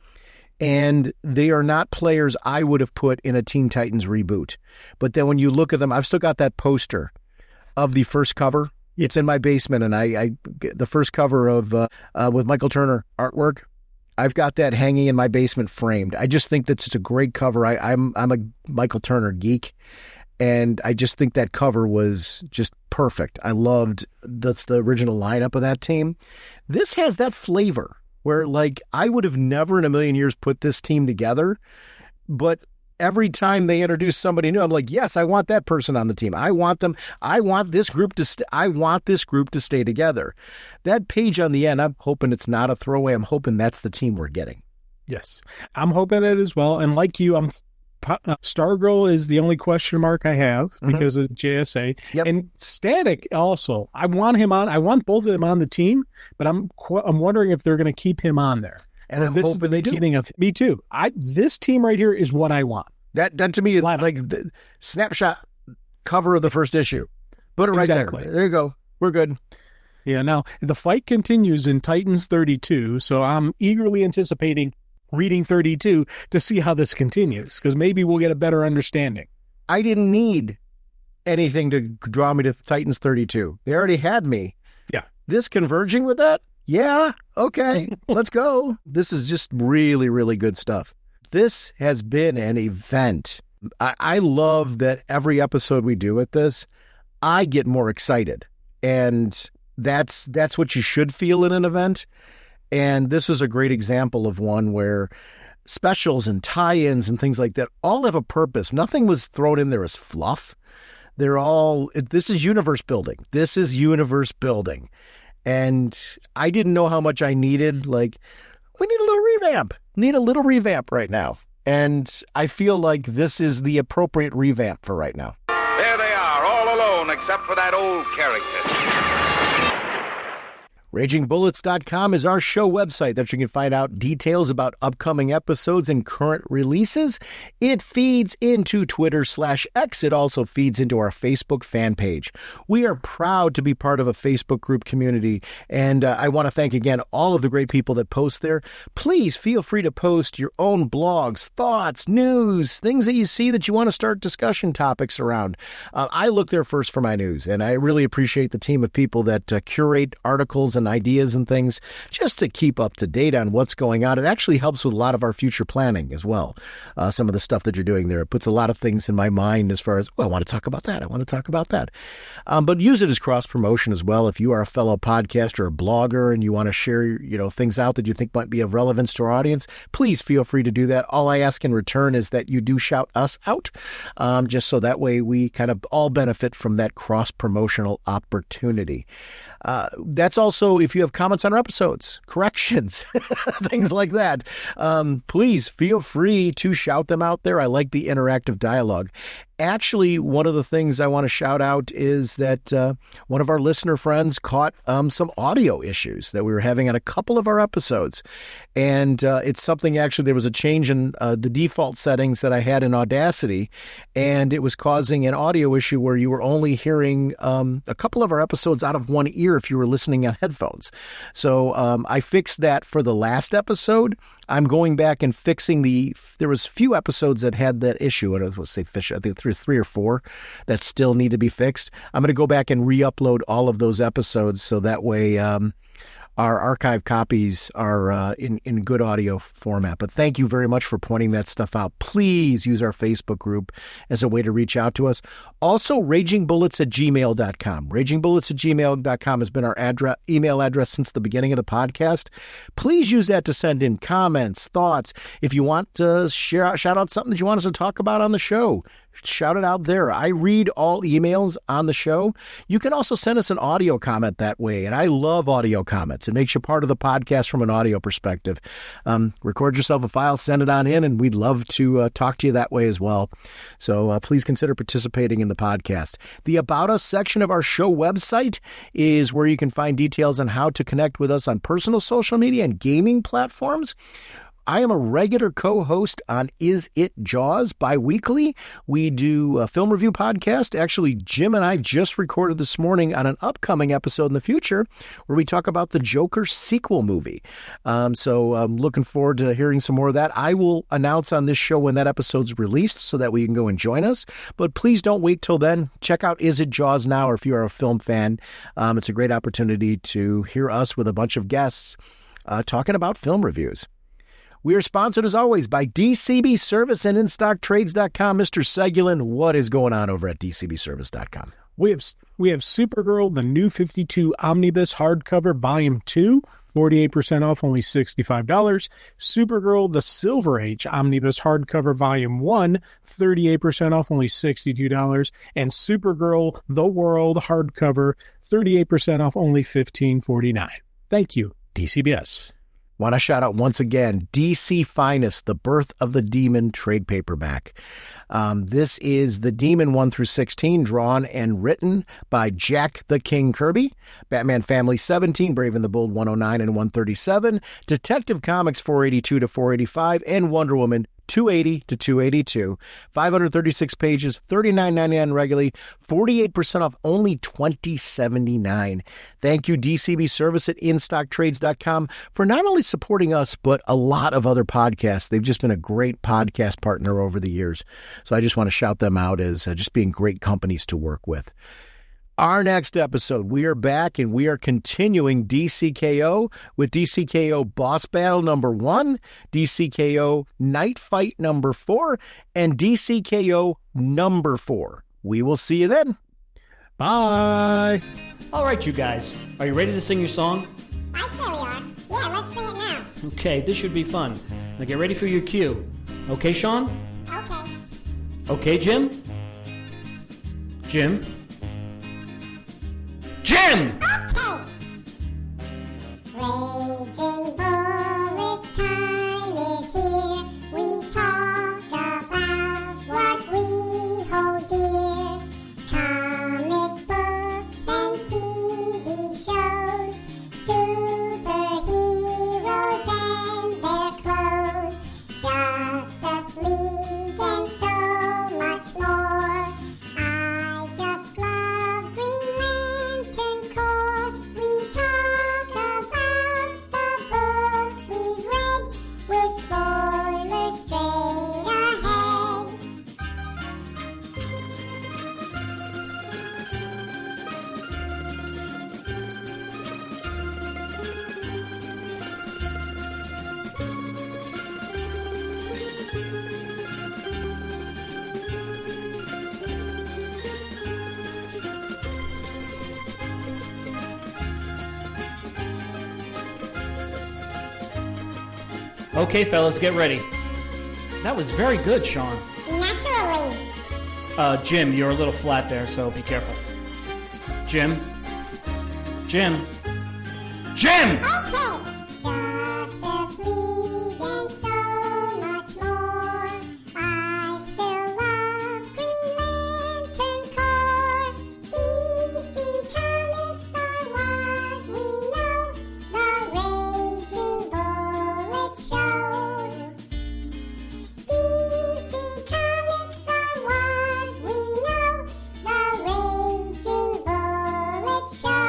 And they are not players I would have put in a Teen Titans reboot. But then when you look at them, I've still got that poster of the first cover. It's in my basement, and the first cover of with Michael Turner artwork, I've got that hanging in my basement framed. I just think that's just a great cover. I'm a Michael Turner geek, and I just think that cover was just perfect. I loved that's the original lineup of that team. This has that flavor where, like, I would have never in a million years put this team together, but every time they introduce somebody new, I'm like, yes, I want that person on the team. I want them. I want this group to stay together. That page on the end, I'm hoping it's not a throwaway. I'm hoping that's the team we're getting.
Yes, I'm hoping it as well. And like you, Stargirl is the only question mark I have because of JSA.
Yep.
And Static also. I want him on. I want both of them on the team, but I'm wondering if they're going to keep him on there.
And I'm hoping they do.
Me too. This team right here is what I want.
That to me is like the snapshot cover of the first issue. Put it right there. There you go. We're good.
Yeah. Now the fight continues in Titans 32, so I'm eagerly anticipating reading 32 to see how this continues, because maybe we'll get a better understanding.
I didn't need anything to draw me to Titans 32. They already had me.
Yeah. This
converging with that? Yeah, okay, let's go. This is just really, really good stuff. This has been an event. I love that every episode we do with this, I get more excited. And that's what you should feel in an event. And this is a great example of one where specials and tie-ins and things like that all have a purpose. Nothing was thrown in there as fluff. This is universe building. This is universe building. And I didn't know how much I needed. Like, we need a little revamp. Need a little revamp right now. And I feel like this is the appropriate revamp for right now.
There they are, all alone except for that old character.
RagingBullets.com is our show website that you can find out details about upcoming episodes and current releases. It feeds into Twitter/X. It also feeds into our Facebook fan page. We are proud to be part of a Facebook group community, and I want to thank again all of the great people that post there. Please feel free to post your own blogs, thoughts, news, things that you see that you want to start discussion topics around. I look there first for my news, and I really appreciate the team of people that curate articles and ideas and things just to keep up to date on what's going on. It actually helps with a lot of our future planning as well. Some of the stuff that you're doing there, it puts a lot of things in my mind as far as, I want to talk about that. I want to talk about that. But use it as cross promotion as well. If you are a fellow podcaster or blogger and you want to share, things out that you think might be of relevance to our audience, please feel free to do that. All I ask in return is that you do shout us out, just so that way we kind of all benefit from that cross promotional opportunity. That's also if you have comments on our episodes, corrections, things like that. Please feel free to shout them out there. I like the interactive dialogue. Actually, one of the things I want to shout out is that one of our listener friends caught some audio issues that we were having on a couple of our episodes. And it's something, actually, there was a change in the default settings that I had in Audacity, and it was causing an audio issue where you were only hearing a couple of our episodes out of one ear if you were listening on headphones. So I fixed that for the last episode. I'm going back and fixing there was few episodes that had that issue, and I think there's 3 or 4 that still need to be fixed. I'm going to go back and re-upload all of those episodes so that way our archive copies are in good audio format. But thank you very much for pointing that stuff out. Please use our Facebook group as a way to reach out to us. Also, ragingbullets@gmail.com. Ragingbullets@gmail.com has been our email address since the beginning of the podcast. Please use that to send in comments, thoughts. If you want to shout out something that you want us to talk about on the show, shout it out there. I read all emails on the show. You can also send us an audio comment that way, and I love audio comments. It makes you part of the podcast from an audio perspective. Record yourself a file, send it on in, and we'd love to talk to you that way as well. So please consider participating in the podcast. The About Us section of our show website is where you can find details on how to connect with us on personal social media and gaming platforms. I am a regular co-host on Is It Jaws bi-weekly. We do a film review podcast. Actually, Jim and I just recorded this morning on an upcoming episode in the future where we talk about the Joker sequel movie. So I'm looking forward to hearing some more of that. I will announce on this show when that episode's released so that we can go and join us. But please don't wait till then. Check out Is It Jaws now, or if you are a film fan. It's a great opportunity to hear us with a bunch of guests talking about film reviews. We are sponsored, as always, by DCB Service and InStockTrades.com. Mr. Segulin, what is going on over at DCBService.com?
We have Supergirl, the new 52 Omnibus hardcover, Volume 2, 48% off, only $65. Supergirl, the Silver Age Omnibus hardcover, Volume 1, 38% off, only $62. And Supergirl, the World hardcover, 38% off, only $15.49. Thank you, DCBS.
Want to shout out once again, DC Finest, The Birth of the Demon trade paperback. This is the Demon 1 through 16, drawn and written by Jack the King Kirby, Batman Family 17, Brave and the Bold 109 and 137, Detective Comics 482 to 485, and Wonder Woman 280 to 282, 536 pages, $39.99 regularly, 48% off, only $20.79. Thank you, DCB Service at InStockTrades.com, for not only supporting us, but a lot of other podcasts. They've just been a great podcast partner over the years. So I just want to shout them out as just being great companies to work with. Our next episode, we are back and we are continuing DCKO with DCKO Boss Battle number 1, DCKO Night Fight number 4, and DCKO number 4. We will see you then.
Bye.
All right, you guys. Are you ready to sing your song?
I'd say we are. Yeah, let's sing it now.
Okay, this should be fun. Now get ready for your cue. Okay, Sean?
Okay.
Okay, Jim? Jim? Jim!
Okay. Raging Bullets time is here. We talk about what we hold dear. Comic books and TV shows. Superheroes and their clothes. Justice League and so much more. I just love Green Lantern Corps. We talk about the books we've read with spoilers straight ahead.
Okay, fellas, get ready. That was very good, Sean.
Naturally.
Jim, you're a little flat there, so be careful. Jim? Jim? Jim!
Okay. Justice League and so much more. I still love Green Lantern Corps. DC Comics are what we know. The Raging Bullet Show. DC Comics are what we know. The Raging Bullet Show.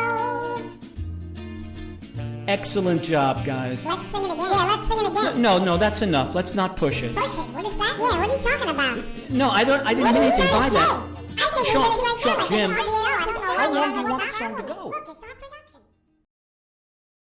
Excellent job, guys.
Let's sing it again. Yeah, let's sing it again.
No, that's enough. Let's not push it.
Push it. What is that? Yeah, what are you talking about?
No, I didn't mean anything by that.
I think
Sean,
it's right
Jim,
there.
how long do you want the song to go?
Look, it's our